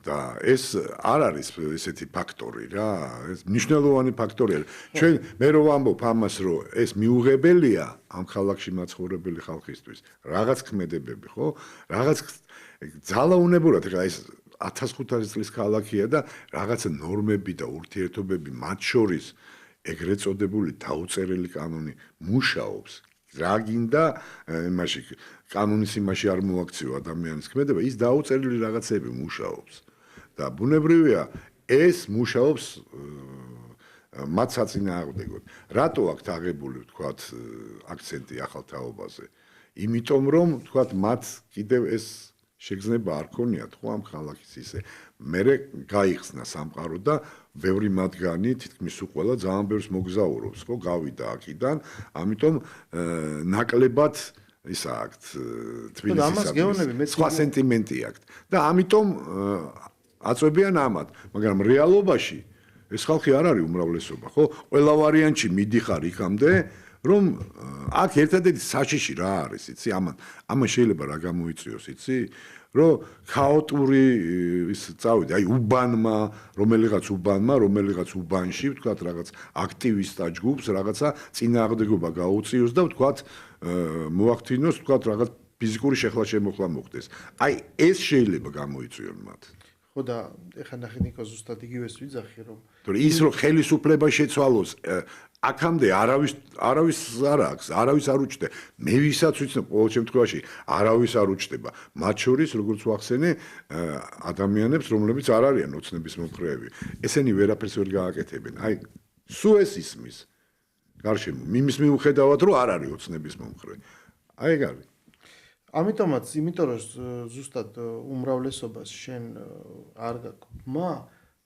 და ეს არ არის ესეთი ფაქტორი რა, ეს მნიშვნელოვანი ფაქტორია. ჩვენ მე რო ვამბობ ამას, რომ ეს მიუღებელია ამ ქალაქში მაცხოვრებელი ხალხისთვის, რაღაც ქმედებები, ხო? რაღაც ძალაუნებურად, ეხლა ეს 1500 წლის ქალაქია და რაღაცა ნორმები და ურთიერთობები მათ შორის ეგრეთ წოდებული დაუწერელი კანონი მუშაობს. რა გინდა იმაში კანონის იმაში არ მოაქციო ადამიანის ქმედება, ის დაუწერელი რაღაცები მუშაობს. და ბუნებრივია, ეს მუშაობს მათ საწინააღმდეგოდ. რატო აქვს აღებული, ვთქვათ, აქცენტი ახალ თაობაზე? იმიტომ რომ, ვთქვათ, მათ კიდევ ეს შეგრძნება არ ქონიათ, ხო, ამ ქალაქის ისე. მერე გაიხსნა სამყარო და ბევრი მათგანი თითქმის უყველა ძალიან ბევრს მოგზაურობს, ხო, გავიდა აქედან, ამიტომ ნაკლებად ისა აქვთ თბილისის სხვა სენტიმენტი აქვთ და ამიტომ აწვევიან ამათ, მაგრამ რეალობაში ეს ხალხი არ არის უმრავლესობა, ხო? ყველა ვარიანტში მიდიხარ იქამდე, რომ აქ ერთადერთი საშიში რა არის, იცი? ამან შეიძლება რა გამოიწვიოს, იცი? რომ ქაოტური ის წავიდა, აი უბანმა, რომელიღაც უბანში, ვთქვათ, რაღაც აქტივისტთა ჯგუფს რაღაცა წინააღმდეგობა გაუწიოს და ვთქვათ, მოახდინოს, ვთქვათ, რაღაც ფიზიკური შეხლა-შემოხლა მოხდეს. აი ეს შეიძლება გამოიწვიონ მათ. ხო და ეხლა ნახე ნიკო ზუსტად იგივეს ვიძახი, რომ ის რომ ხელისუფლება შეცვალოს აქამდე არავის არ აქვს, არავის არ უჩნდება. მე ვისაც ვიცნობ, ყოველ შემთხვევაში არავის არ უჩნდება. მათ შორის, როგორც ვახსენე, ადამიანებს, რომლებიც არ არიან ოცნების მომხრეები. ესენი ვერაფერს ვერ გააკეთებენ. აი, სულ ეს ისმის. გარშემო, იმის მიუხედავად, რომ არ არის ოცნების მომხრე. აი ეგ არის. ამიტომაც, იმიტომ რომ ზუსტად უმრავლესობას შენ არ გაკმა,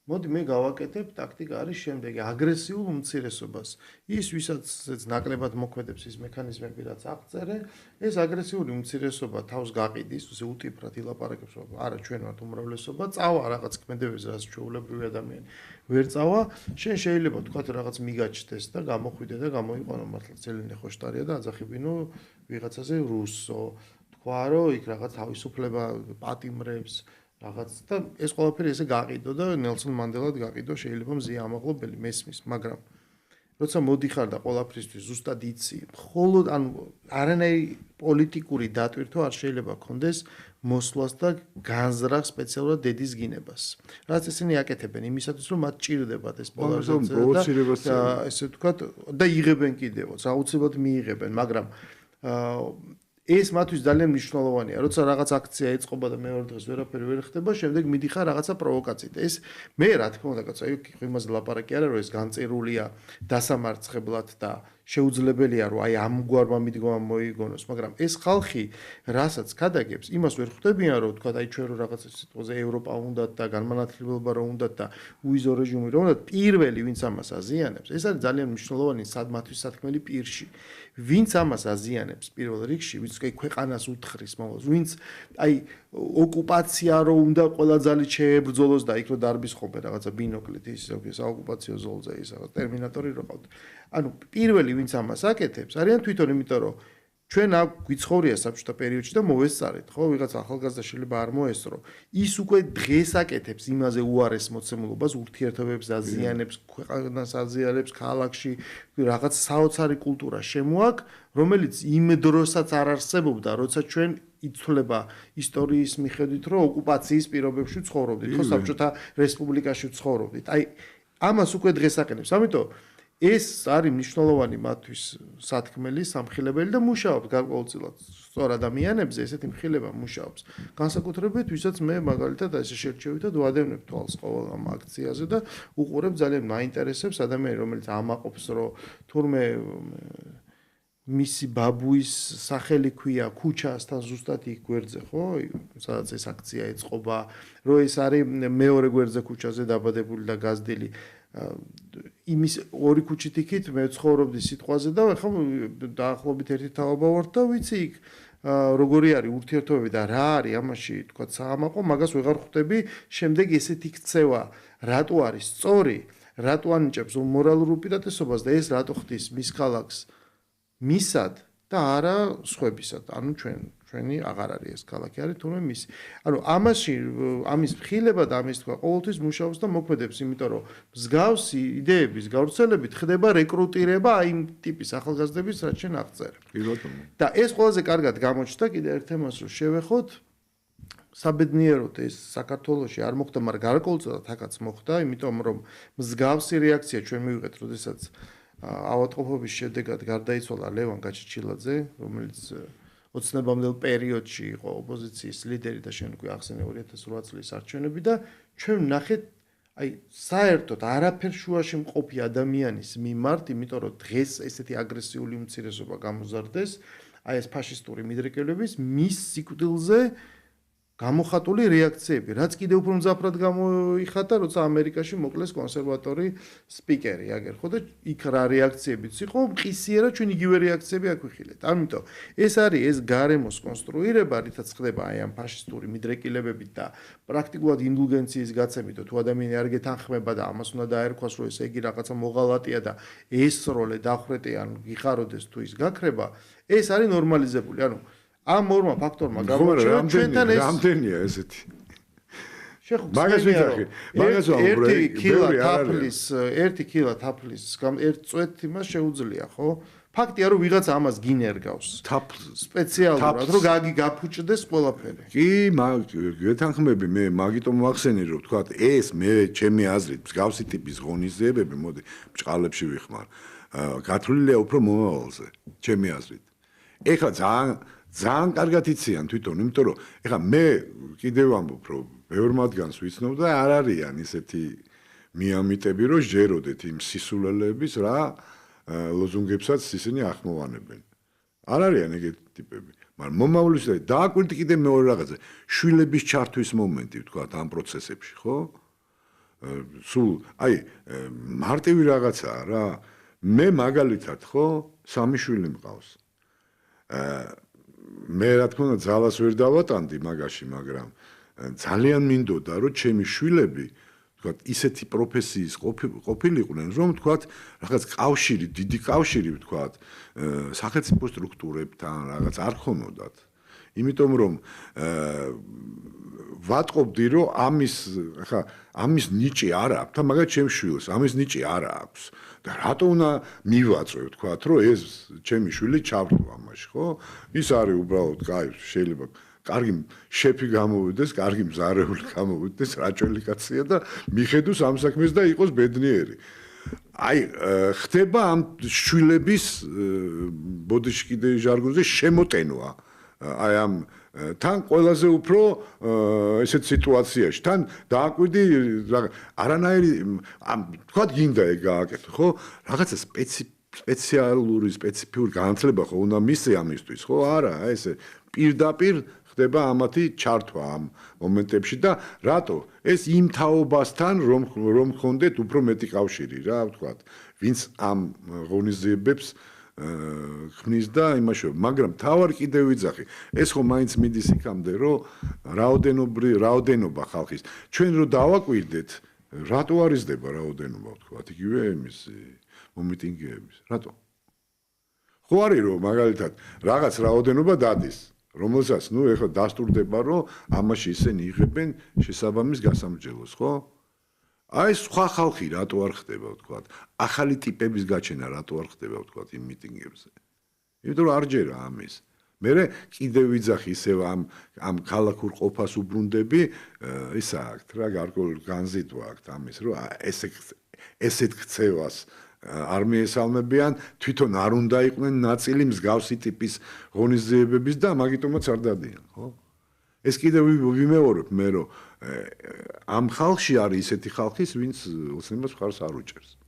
მოდი მე გავაკეთებ, ტაქტიკა არის შემდეგი, აგრესიულ უმცირესობას. ის ვისაც ნაკლებად მოქმედებს ის მექანიზმები, რაც აღწერე, ეს აგრესიული უმცირესობა თავს გაყიდის, ისე უტიფრად ილაპარაკებს, რომ არა ჩვენ ვართ უმრავლესობა, წავა რაღაც ქმედებებს, რაც ჩვეულებრივი ადამიანი ვერ წავა, შენ შეიძლება თქვა რაღაც მიგაჩნდეს და გამოხვიდე და გამოიყვანო მართლა ძელინე ხოშტარია და აძახებინო ვიღაცაზე რუსო, თქვა რომ იქ რაღაც თავისუფლება პატიმრებს რაღაც და ეს ყველაფერი ესე გაყიდო და ნელსონ მანდელად გაყიდო შეიძლება მზია ამაღლობელი მესმის, მაგრამ როცა მოდიხარ და ყველაფრისთვის ზუსტად იცი, მხოლოდ ანუ არანაირი პოლიტიკური დატვირთვა არ შეიძლება გქონდეს მოსვლას და განზრახ სპეციალურად დედის გინებას. რაც ესენი აკეთებენ იმისათვის, რომ მათ ჭირდებათ ეს პოლარიზაცია და ესე ვთქვათ და იღებენ კიდევაც, აუცილებლად მიიღებენ, მაგრამ ეს მათთვის ძალიან მნიშვნელოვანია, როცა რაღაც აქცია ეწყობა და მეორე დღეს ვერაფერი ვერ ხდება, შემდეგ მიდიხარ რაღაცა პროვოკაციით. ეს მე რა თქმა უნდა, კაცო, აი იმაზე ლაპარაკი არა, რომ ეს განწერულია დასამარცხებლად და შეუძლებელია, რომ აი ამგვარმა მიდგომა მოიგონოს, მაგრამ ეს ხალხი, რასაც გადაგებს, იმას ვერ ხვდებიან, რომ თქვა, აი ჩვენ რო რაღაცა სიტყვაზე ევროპა უნდათ და განმანათლებლობა რო უნდათ და უიზო რეჟიმი რო უნდათ, პირველი ვინც ამას აზიანებს, ეს არის ძალიან მნიშვნელოვანი მათთვის სათქმელი პირში. ვინც ამას აზიანებს პირველ რიგში, ვინც ქვეყანას უთხრის მომავალს, ვინც აი ოკუპაცია რო უნდა ყველა ძალით შეებრძოლოს და იქ რო დარბის ხობე რაღაცა ბინოკლით ის საოკუპაციო ზოლზე ის რაღაც ტერმინატორი რო ყავთ. ანუ პირველი ვინც ამას აკეთებს, არიან თვითონ იმიტომ რომ ჩვენ აქ გვიცხოვრია საბჭოთა პერიოდში და მოვესწარეთ, ხო, ვიღაც ახალგაზრდა შეიძლება არ მოესწრო. ის უკვე დღეს აკეთებს იმაზე უარეს მოცემულობას, ურთიერთობებს აზიანებს, ქვეყანას აზიანებს, ქალაქში რაღაც საოცარი კულტურა შემოაქვს, რომელიც იმ დროსაც არ არსებობდა, როცა ჩვენ იცვლება ისტორიის მიხედვით, რომ ოკუპაციის პირობებში ცხოვრობდით, ხო, საბჭოთა რესპუბლიკაში ცხოვრობდით. აი, ამას უკვე დღეს აკეთებს. ამიტომ ეს არის მნიშვნელოვანი მათთვის სათქმელი, სამხილებელი და მუშაობს გარკვეულწილად სწორ ადამიანებზე, ესეთი მხილება მუშაობს. განსაკუთრებით, ვისაც მე მაგალითად ესე შერჩევითად ვადევნებ თვალს ყოველ ამ აქციაზე და უყურებ ძალიან მაინტერესებს ადამიანი, რომელიც ამაყობს, რომ თურმე მისი ბაბუის სახელი ქვია ქუჩასთან ზუსტად იქ გვერდზე, ხო? სადაც ეს აქცია ეწყობა, რომ ეს არის მეორე გვერდზე ქუჩაზე დაბადებული და გაზრდილი. იმის ორი ქუჩით იქით მე ცხოვრობდი სიტყვაზე და ახლა დაახლოებით ერთი თაობა ვარ და ვიცი იქ როგორი არის ურთიერთობები და რა არის ამაში თქვა საამაყო, მაგას ვეღარ ხვდები. შემდეგ ესეთი ქცევა რატო არის სწორი, რატო ანიჭებს მორალურ უპირატესობას და ეს რატო ხდის მის ქალაქს მისად და არა სხვებისად. ანუ ჩვენი აღარ არის ეს ქალაქი, არის თურმე მისი. ანუ ამაში ამის მხილება და ამის თქვა ყოველთვის მუშაობს და მოქმედებს, იმიტომ რომ მსგავსი იდეების გავრცელებით ხდება რეკრუტირება აი იმ ტიპის ახალგაზრდების, რაც შენ აღწერებ. და ეს ყველაზე კარგად გამოჩნდა კიდევ ერთ თემას რომ შევეხოთ. საბედნიეროდ ეს საქართველოში არ მოხდა, მაგრამ გარკვეულწილად აქაც მოხდა, იმიტომ რომ მსგავსი რეაქცია ჩვენ მივიღეთ, როდესაც ავადმყოფობის შედეგად გარდაიცვალა ლევან გაჩიჩილაძე, რომელიც ოცნებამდელ პერიოდში იყო ოპოზიციის ლიდერი და შენ უკვე ახსენე 2008 წლის არჩევნები და ჩვენ ვნახეთ აი საერთოდ არაფერ შუაში მყოფი ადამიანის მიმართ, იმიტომ რომ დღეს ესეთი აგრესიული უმცირესობა გამოზარდეს, აი ეს ფაშისტური მიდრეკილების მის სიკვდილზე გამოხატული რეაქციები, რაც კიდევ უფრო მძაფრად გამოიხატა, როცა ამერიკაში მოკლეს კონსერვატორი სპიკერი, აგერ ხო და იქ რა რეაქციებიც იყო, მყისიერად ჩვენ იგივე რეაქციები აქვიხილეთ. ამიტომ ეს არის ეს გარემოს კონსტრუირება, რითაც ხდება აი ამ ფაშისტური მიდრეკილებებით და პრაქტიკულად ინდულგენციის გაცემით, თუ ადამიანი არ გეთანხმება და ამას უნდა დაერქვას, რომ ეს იგი რაღაცა მოღალატია და ესროლე დახვრეტე ან გიხაროდეს თუ ის გაქრება, ეს არის ნორმალიზებული. ანუ ამ ორმა ფაქტორმა გამოჩნდა ჩვენთან ეს რამდენია ესეთი მაგას ვიცახი ერთი კილა თაფლის ერთ წვეთ იმას შეუძლია ხო ფაქტია რომ ვიღაცა ამას გინერგავს სპეციალურად რომ გაფუჭდეს ყველაფერი კი გეთანხმები მე მაგიტომ ვახსენე რომ თქვა ეს მე ჩემი აზრით მსგავსი ტიპის ღონისძიებები მოდი ბჭყალებში ვიხმარ გათვლილია უფრო მომავალზე ჩემი აზრით ეხლა ძალიან კარგად იციან თვითონ, იმიტომ რომ ეხლა მე კიდევ ამბობ, რომ ბევრ მათგანს ვიცნობ და არ არიან ისეთი მიამიტები, რომ შეეროდეთ იმ სისულელეების რა ლოზუნგებსაც ისინი ახმოვანებენ. არ არიან ეგეთი ტიპები, მაგრამ მომავლისად დააკვირდი კიდე მეორე რაღაცა, შვილების ჩართვის მომენტი ვთქვა ამ პროცესებში, ხო? სულ აი მარტივი რაღაცაა რა. მე მაგალითად ხო, 3 შვილი მყავს. მე რა თქმა უნდა ძალას ვერ დავატანდი მაგაში, მაგრამ ძალიან მინდოდა რომ ჩემი შვილები თქვა ისეთი პროფესიის ყოფილიყვნენ, რომ თქვა რაღაც კავშირი, დიდი კავშირი თქვა სახელმწიფო სტრუქტურებთან რაღაც არ ხომოდათ. იმიტომ რომ ვატყობდი რომ ამის ნიჭი არ აქვს და მაგათ ჩემს შვილს ამის ნიჭი არ აქვს. და რატო უნდა მივაწვევ თქვათ რომ ეს ჩემი შვილი ჩავთვა ამაში ხო ის არის უბრალოდ კაი შეიძლება კარგი შეფი გამოვიდეს კარგი მზარეული გამოვიდეს რაჭველი კაცია და მიხედოს ამ საქმეს და იყოს ბედნიერი აი ხდება ამ შვილების ბოდიში კიდე ჟარგონზე შემოტენვა აი ამ თან ყველაზე უფრო ესეთ სიტუაციაში თან დააკვირდი არანაირი თქვა გინდა ეგ გააკეთო ხო რაღაცა სპეციალური სპეციფიური განათლება ხო უნდა მისცე ამისთვის ხო არა ესე პირდაპირ ხდება ამათი ჩართვა ამ მომენტებში და რატო ეს იმ თაობასთან რომ ხონდეთ უფრო მეტი კავშირი რა თქვა ვინც ამ ღონისძიებებს ხმის და იმაშო მაგრამ თავარ კიდევ ვიძახი ეს ხო მაინც მიდის იქამდე რომ რაოდენობა ხალხის ჩვენ რო დავაკვირდეთ რატო არიზდება რაოდენობა თქვა იგივე იმის მომიტინგეების რატო ხო არის რომ მაგალითად რაღაც რაოდენობა დადის, რომელსაც ნუ ეხლა დასტურდება რომ ამაში ისინი იღებენ შესაბამის გასამრჯელოს, ხო? აი სხვა ხალხი რატო არ ხდება ვთქვათ, ახალი ტიპების გაჩენა რატო არ ხდება ვთქვათ იმ მიტინგებზე. იმიტომ რომ არ ჯერა ამის. მე კიდევ ვიძახი ისევ ამ ქალაქურ ყოფას უბრუნდები, ისა აქვთ რა გარკვეული განზიდვა აქვთ ამის, რომ ესეთ ქცევას არ მიესალმებიან, თვითონ არ უნდა იყვნენ ნაწილი მსგავსი ტიპის ღონისძიებების და მაგიტომაც არ დადიან, ხო? ეს კიდევ ვიმეორებ მე რომ ამ ხალხში არის ისეთი ხალხის, ვინც ოცნებას მხარს არ უჭერს.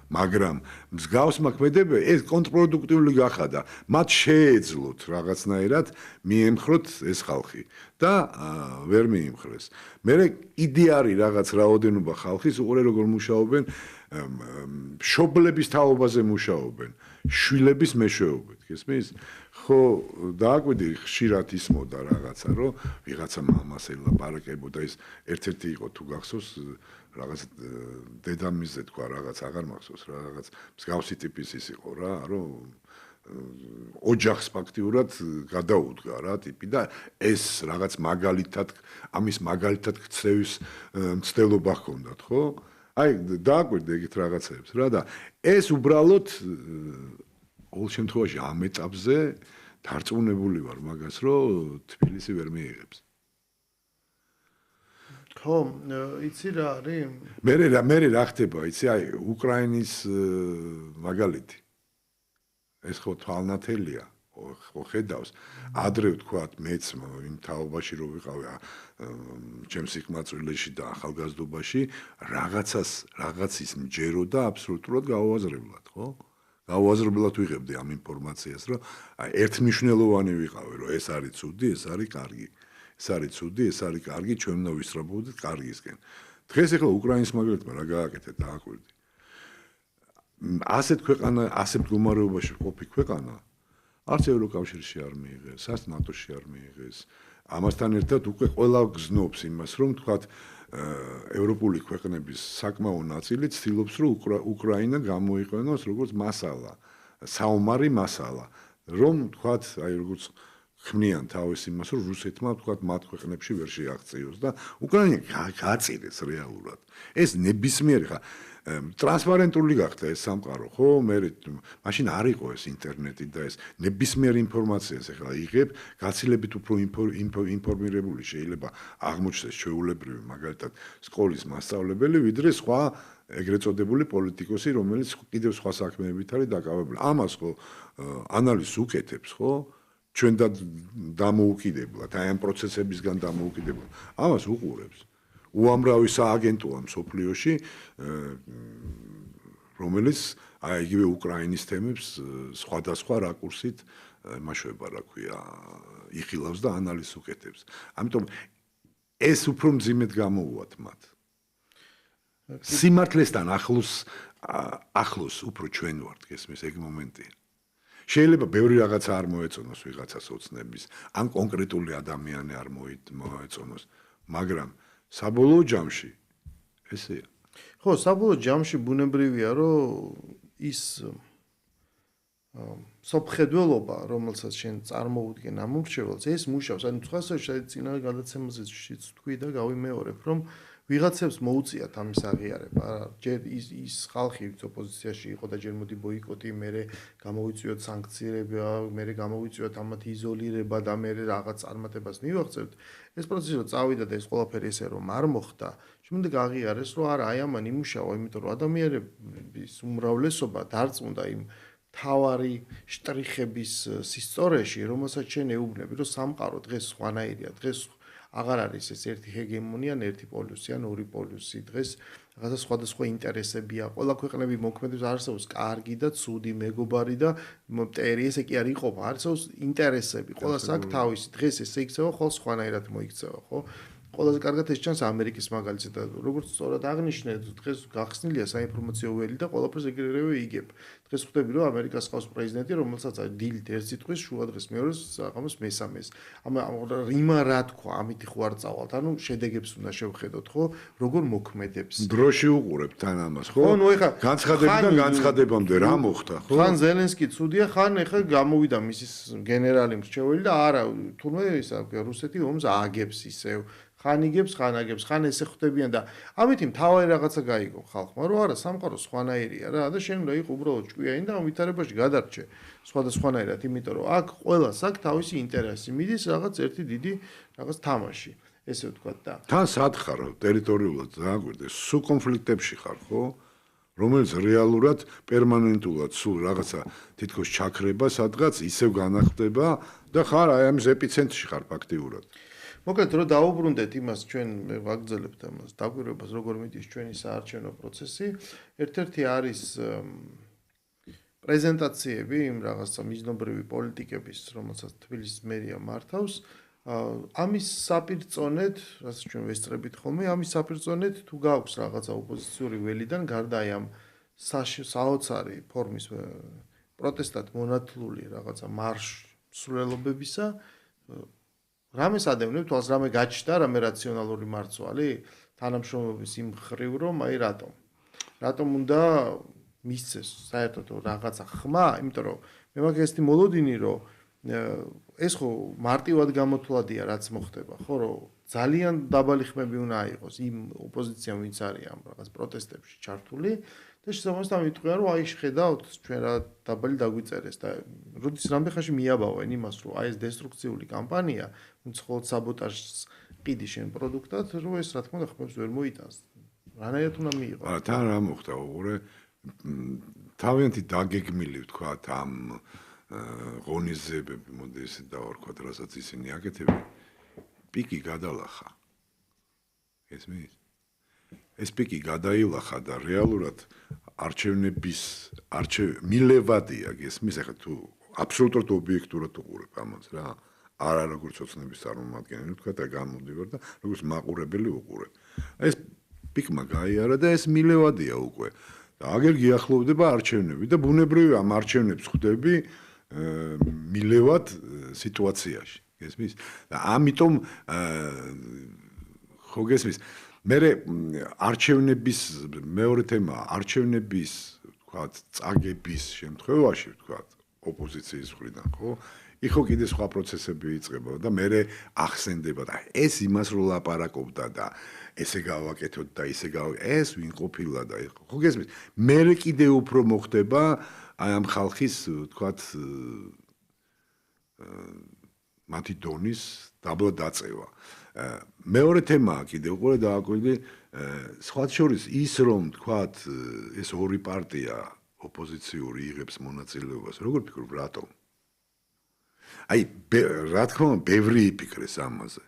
მაგრამ მსგავს მოქმედება ეს კონტრპროდუქტიული გახადა. მათ შეეძლოთ რაღაცნაირად მიემხროთ ეს ხალხი და ვერ მიიმხრეს. მე კიდე არის რაღაც რაოდენობა ხალხის, უყურე როგორ მუშაობენ, მშობლების თაობაზე მუშაობენ, შვილების მეშვეობით, გესმის? ხო, დააკვირდი ხშირად ისმოდა რაღაცა, რომ ვიღაცა მამას ელაპარაკებოდა ის ერთ-ერთი იყო თუ გახსოვს რაღაც დედამისზე თქვა რაღაც აღარ მახსოვს რა რაღაც მსგავსი ტიპის ის იყო რა რომ ოჯახს ფაქტიურად გადაუდგა რა ტიპი და ეს რაღაც მაგალითად ამის მაგალითად ქცევის მცდელობა ჰქონდათ ხო აი დააკვირდი ეგეთ რაღაცებს რა და ეს უბრალოდ ყოველ შემთხვევაში ამ ეტაპზე დარწმუნებული ვარ მაგას რომ თბილისი ვერ მიიღებს ხო, იცი რა არის? მე რა ხდება, იცი, აი, უკრაინის მაგალითი. ეს ხო თვალნათელია, ხო ხედავს. ადრე ვთქვათ, მეც იმ თაობაში რო ვიყავი, ჩემს სიკმაწვილეში და ახალგაზრდობაში, რაღაცის მჯეროდა აბსოლუტურად გაუაზრებლად, ხო? გაუაზრებლად ვიღებდი ამ ინფორმაციას, რომ აი, ერთმნიშვნელოვანი ვიყავი, რომ ეს არის ცუდი, ეს არის კარგი. ეს არის ცუდი, ეს არის კარგი, ჩვენ უნდა ვისწრაფოთ კარგისკენ. დღეს ახლა უკრაინის მაგალითმა რა გააკეთეთ დააკვირდი. ასეთ ქვეყანა, ასეთ მდგომარეობაში ყოფი ქვეყანა, არც ევროკავშირში არ მიიღეს, არც ნატოში არ მიიღეს. ამასთან ერთად უკვე ყველა გზნობს იმას, რომ თქვათ ევროპული ქვეყნების საკმაო ნაწილი ცდილობს, რომ უკრაინა გამოიყენოს როგორც მასალა, საომარი მასალა, რომ თქვათ, აი როგორც ხმნიან თავის იმას, რომ რუსეთმა თქვათ მათ ქვეყნებში ვერ შეაღწიოს და უკრაინა გაწირეს რეალურად. ეს ნებისმიერი ხა ტრანსპარენტული გახდა ეს სამყარო, ხო? მაშინ არ იყო ეს ინტერნეტი და ეს ნებისმიერი ინფორმაციას ახლა იღებ, გაცილებით უფრო ინფორმირებული შეიძლება აღმოჩნდეს ჩვეულებრივი მაგალითად სკოლის მასწავლებელი, ვიდრე სხვა ეგრეთ წოდებული პოლიტიკოსი, რომელიც კიდევ სხვა საქმეებით არის დაკავებული. ამას ხო ანალიზს უკეთებს, ხო? ჩვენ დამოუკიდებლად, აი ამ პროცესებისგან დამოუკიდებლად. ამას უყურებს. უამრავი სააგენტოა მსოფლიოში, რომელიც აი იგივე უკრაინის თემებს სხვადასხვა რაკურსით იმაშვება, რა ქვია, იხილავს და ანალიზს უკეთებს. ამიტომ ეს უფრო მძიმედ გამოუვათ მათ. სიმართლესთან ახლოს უფრო ჩვენ ვართ, გესმის, ეგ მომენტია. შეიძლება ბევრი რაღაცა არ მოეწონოს ვიღაცას ოცნების, ან კონკრეტული ადამიანი არ მოეწონოს, მაგრამ საბოლოო ჯამში ესეა. ხო, საბოლოო ჯამში ბუნებრივია, რომ ის სოფხედველობა, რომელსაც შენ წარმოუდგენ ამ მრჩეველს, ეს მუშავს. ანუ თქვასავე წინა გადაცემაზეც თქვი და გავიმეორებ, რომ ვიღაცებს მოუწიათ ამის აღიარება. ჯერ ის ხალხი, ვინც ოპოზიციაში იყო და ჯერ მოდი ბოიკოტი, მერე გამოვიწვიოთ სანქციები, მერე გამოვიწვიოთ ამათ იზოლირება და მერე რაღაც წარმატებას მივაღწევთ. ეს პროცესი რომ წავიდა და ეს ყველაფერი ესე რომ არ მოხდა, შემდეგ აღიარეს, რომ არა, აი ამან იმუშავა, იმიტომ რომ ადამიანების უმრავლესობა დარწმუნდა იმ თავარი შტრიხების სისწორეში, რომელსაც შენ ეუბნები, რომ სამყარო დღეს სხვანაირია, დღეს აღარ არის ეს ერთი ჰეგემონია, ერთი პოლუსი ან ორი პოლუსი. დღეს რაღაცა სხვადასხვა ინტერესებია. ყველა ქვეყნები მოქმედებს არსებობს კარგი და ცუდი, მეგობარი და მტერი, ესე კი არ იყოფა, არსებობს ინტერესები. ყველას აქვს თავისი. დღეს ესე იქცევა, ხოლმე სხვანაირად მოიქცევა, ხო? ყველაზე კარგად ეს ჩანს ამერიკის მაგალითზე და როგორც სწორად აღნიშნეთ, დღეს გახსნილია საინფორმაციო ველი და ყველაფერს ეგრევე იგებ. დღეს ხვდები რომ ამერიკას ყავს პრეზიდენტი, რომელსაც დილით ერთ სიტყვის, შუადღეს მეორეს, საღამოს მესამეს. იმა რა თქვა, ამით ხო არ წავალთ. ანუ შედეგებს უნდა შევხედოთ, ხო? როგორ მოქმედებს. დროში უყურებ თან ამას, ხო? ხო, ნუ ეხა განცხადებიდან განცხადებამდე რა მოხდა, ხო? ხან ზელენსკი ცუდია, ხან ეხა გამოვიდა მისის გენერალი მრჩეველი და არა, თურმე ისა რუსეთი ომს ააგებს ისევ. ხან იგებს, ხან აგებს, ხან ესე ხვდებიან და ამით მთავარი რაღაცა გაიგო ხალხმა, რომ არა, სამყარო სხვანაირია რა და შენ უნდა იყო უბრალოდ ჭკვიანი და ამ ვითარებაში გადარჩე სხვადასხვანაირად, იმიტომ რომ აქ ყველას აქვს თავისი ინტერესი, მიდის რაღაც ერთი დიდი რაღაც თამაში, ესე ვთქვათ და თან სად ხარ ტერიტორიულად დააგვირდეს, სულ კონფლიქტებში ხარ, ხო? რომელიც რეალურად პერმანენტულად სულ რაღაცა თითქოს ჩაქრება, სადღაც ისევ განახდება და ხარ აი ამის ეპიცენტრში ხარ ფაქტიურად. მოკლედ რომ დაუბრუნდეთ იმას ჩვენ ვაგრძელებთ ამას დაკვირვებას როგორ მიდის ჩვენი საარჩევნო პროცესი ერთ-ერთი არის პრეზენტაციები იმ რაღაცა მიზნობრივი პოლიტიკების რომელსაც თბილისის მერია მართავს ამის საპირწონედ რასაც ჩვენ ვესწრებით ხოლმე ამის საპირწონედ თუ გაქვს რაღაცა ოპოზიციური ველიდან გარდა აი ამ საოცარი ფორმის პროტესტად მონათლული რაღაცა მარშრულებებისა რამეს ადევნებ თვალს რამე გაჩნდა რამე რაციონალური მარცვალი თანამშრომლობის იმ ხრივ რომ აი რატომ უნდა მისცეს საერთოდ რაღაცა ხმა იმიტომ რომ მე მაქვს ესეთი მოლოდინი რომ ეს ხო მარტივად გამოთვლადია რაც მოხდება ხო რომ ძალიან დაბალი ხმები უნდა აიღოს იმ ოპოზიციამ ვინც არის ამ რაღაც პროტესტებში ჩართული და შესაბამისად ამიტყვიან რომ აი შეხედავთ ჩვენ რა დაბალი დაგვიწერეს და როდის რამდენ ხანში მიაბავენ იმას რომ აი ეს დესტრუქციული კამპანია ვინც ხოლმე საბოტაჟს ყიდი შენ პროდუქტად რომ ეს რა თქმა უნდა ხმებს ვერ მოიტანს რანაირად უნდა მიიღო არა თან რა მოხდა უყურე თავიანთი დაგეგმილი ვთქვათ ამ ღონისძიებები მოდი ესე დავარქვათ რასაც ისინი აკეთებენ პიკი გადალახა ესმის ეს პიკი გადაილახა და რეალურად არჩევნების მილევადია გესმის ახლა თუ აბსოლუტურად ობიექტურად უყურებ ამას რა არა როგორც ოცნების წარმომადგენელი ვთქვა და გამოდივარ და როგორც მაყურებელი უყურებ ეს პიკმა გაიარა და ეს მილევადია უკვე და აგერ გიახლოვდება არჩევნები და ბუნებრივია ამ არჩევნებს ხვდები მილევად სიტუაციაში გესმის და ამიტომ ხო გესმის მე არჩევნების მეორე თემა არჩევნების ვთქვათ წაგების შემთხვევაში ვთქვათ ოპოზიციის მხრიდან ხო იხო კიდე სხვა პროცესები იწყება და მე ახსენდება და ეს იმას რო ლაპარაკობდა და ესე გავაკეთოთ და ისე ეს ვინ ყოფილა და ხო გესმის მე კიდე უფრო მოხდება აი ამ ხალხის ვთქვათ მათი დონის დაბლა დაწევა მეორე თემაა კიდე უყურე დააკვირდი სხვა შორის ის რომ ვთქვათ ეს ორი პარტია ოპოზიციური იღებს მონაწილეობას როგორ ფიქრობ რატომ აი რა თქმა უნდა ბევრი იფიქრეს ამაზე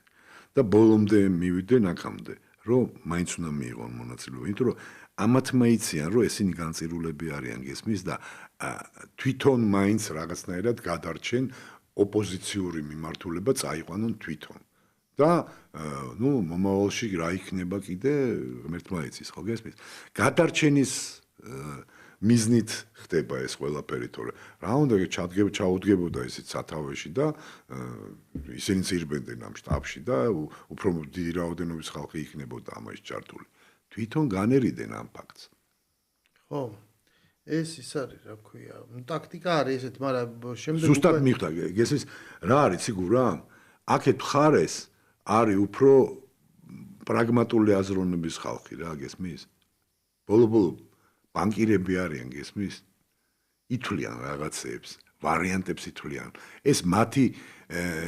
და ბოლომდე მივიდნენ აქამდე რომ მაინც უნდა მიიღონ მონაწილეობა იმიტომ რომ ამათმა იციან რომ ესენი განწირულები არიან გესმის და თვითონ მაინც რაღაცნაირად გადარჩენ ოპოზიციური მიმართულება წაიყვანონ თვითონ და ნუ მომავალში რა იქნება კიდე ღმერთმა იცის ხო გესმის გადარჩენის მიზნით ხდება ეს ყველაფერი თორე რა უნდა ჩაუდგებოდა ისიც სათავეში და ისინი ძირბენდნენ ამ შტაბში და უფრო დიდი რაოდენობის ხალხი იქნებოდა ამაში ჩართული თვითონ განერიდენ ამ ფაქტს ხო ეს ის არის რა ქვია ტაქტიკა არის ესეთ მაგრამ შემდეგ ზუსტად მიხდა გესმის რა არის სიგურა აქეთ მხარეს არის უფრო პრაგმატული აზროვნების ხალხი რა გესმის ბოლო ბანკირები არიან გესმის ითვლიან რაღაცებს ვარიანტებს ითვლიან ეს მათი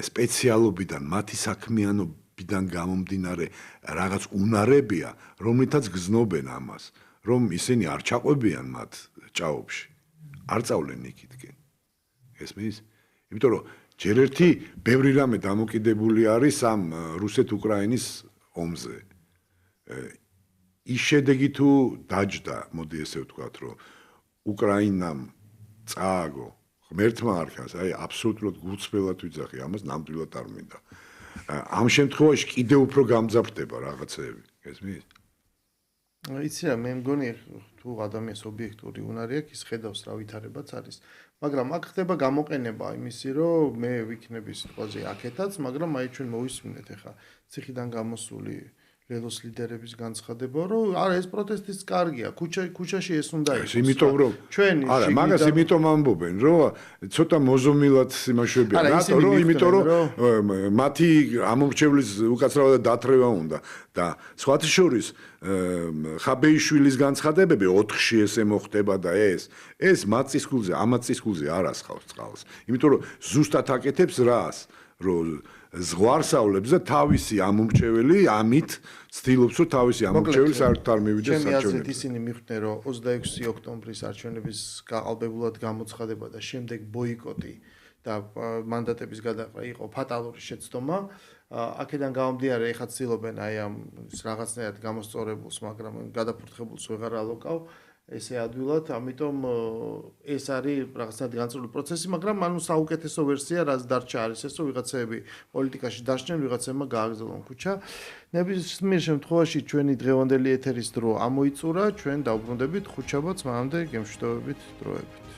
სპეციალობიდან მათი საქმიანობიდან გამომდინარე რაღაც უნარებია რომლითაც გზნობენ ამას რომ ისინი არ ჩაყვებიან მათ ჭაობში არ წავლენ იქითკენ გესმის იმიტომ რომ ჯერ ერთი ბევრი რამე დამოკიდებული არის ამ რუსეთ-უკრაინის ომზე ის შედეგი თუ დაჯდა, მოდი ესე ვთქვათ, რომ უკრაინამ წააგო ღმერთმა არქას, აი აბსოლუტურად გულწრფელად ვიძახი, ამას ნამდვილად არ მინდა. ამ შემთხვევაში კიდე უფრო გამძაფრდება რაღაცეები, გესმის? იცი რა, მე მგონი თუ ადამიანს ობიექტური უნარი აქვს, ის ხედავს რა ვითარებაც არის. მაგრამ აქ ხდება გამოყენება იმისი, რომ მე ვიქნები სიტყვაზე აქეთაც, მაგრამ აი ჩვენ მოვისმინეთ ახლა ციხიდან გამოსული ლელოს ლიდერების განცხადება, რომ არა ეს პროტესტიც კარგია, ქუჩაში ეს უნდა იყოს. იმიტომ რომ ჩვენი არა, მაგას იმიტომ ამბობენ, რომ ცოტა მოზომილად იმაშვებია, რატო? რომ იმიტომ რომ მათი ამომრჩევლის უკაცრავად დათრევა უნდა და სხვათა შორის ხაბეიშვილის განცხადებები 4-ში ესე მოხდება და ეს მათის გულზე, ამათის გულზე არ ასხავს წყალს. იმიტომ რომ ზუსტად აკეთებს რას? რომ ზღვარსავლებს და თავისი ამომრჩეველი ამით ცდილობს რომ თავისი ამომრჩეველი საერთოდ არ მივიდეს საჩვენებლად. ჩემი აზრით არჩევნებზე. ისინი მიხვდნენ რომ 26 ოქტომბრის არჩევნების გაყალბებულად გამოცხადება და შემდეგ ბოიკოტი და მანდატების გადაყრა იყო ფატალური შეცდომა. აქედან გამომდინარე ეხლა ცდილობენ აი ამ რაღაცნაირად გამოსწორებულს, მაგრამ გადაფურთხებულს ვეღარ ალოკავ. ესე ადვილად, ამიტომ ეს არის რაღაცნაირად განწრული პროცესი, მაგრამ ანუ საუკეთესო ვერსია, რაც დარჩა არის ეს, რომ ვიღაცები პოლიტიკაში დარჩნენ, ვიღაცებმა გააგრძელონ ქუჩა. ნებისმიერ შემთხვევაში ჩვენი დღევანდელი ეთერის დრო ამოიწურა, ჩვენ დავბრუნდებით ხუთშაბათს, მანამდე გემშვიდობებით დროებით.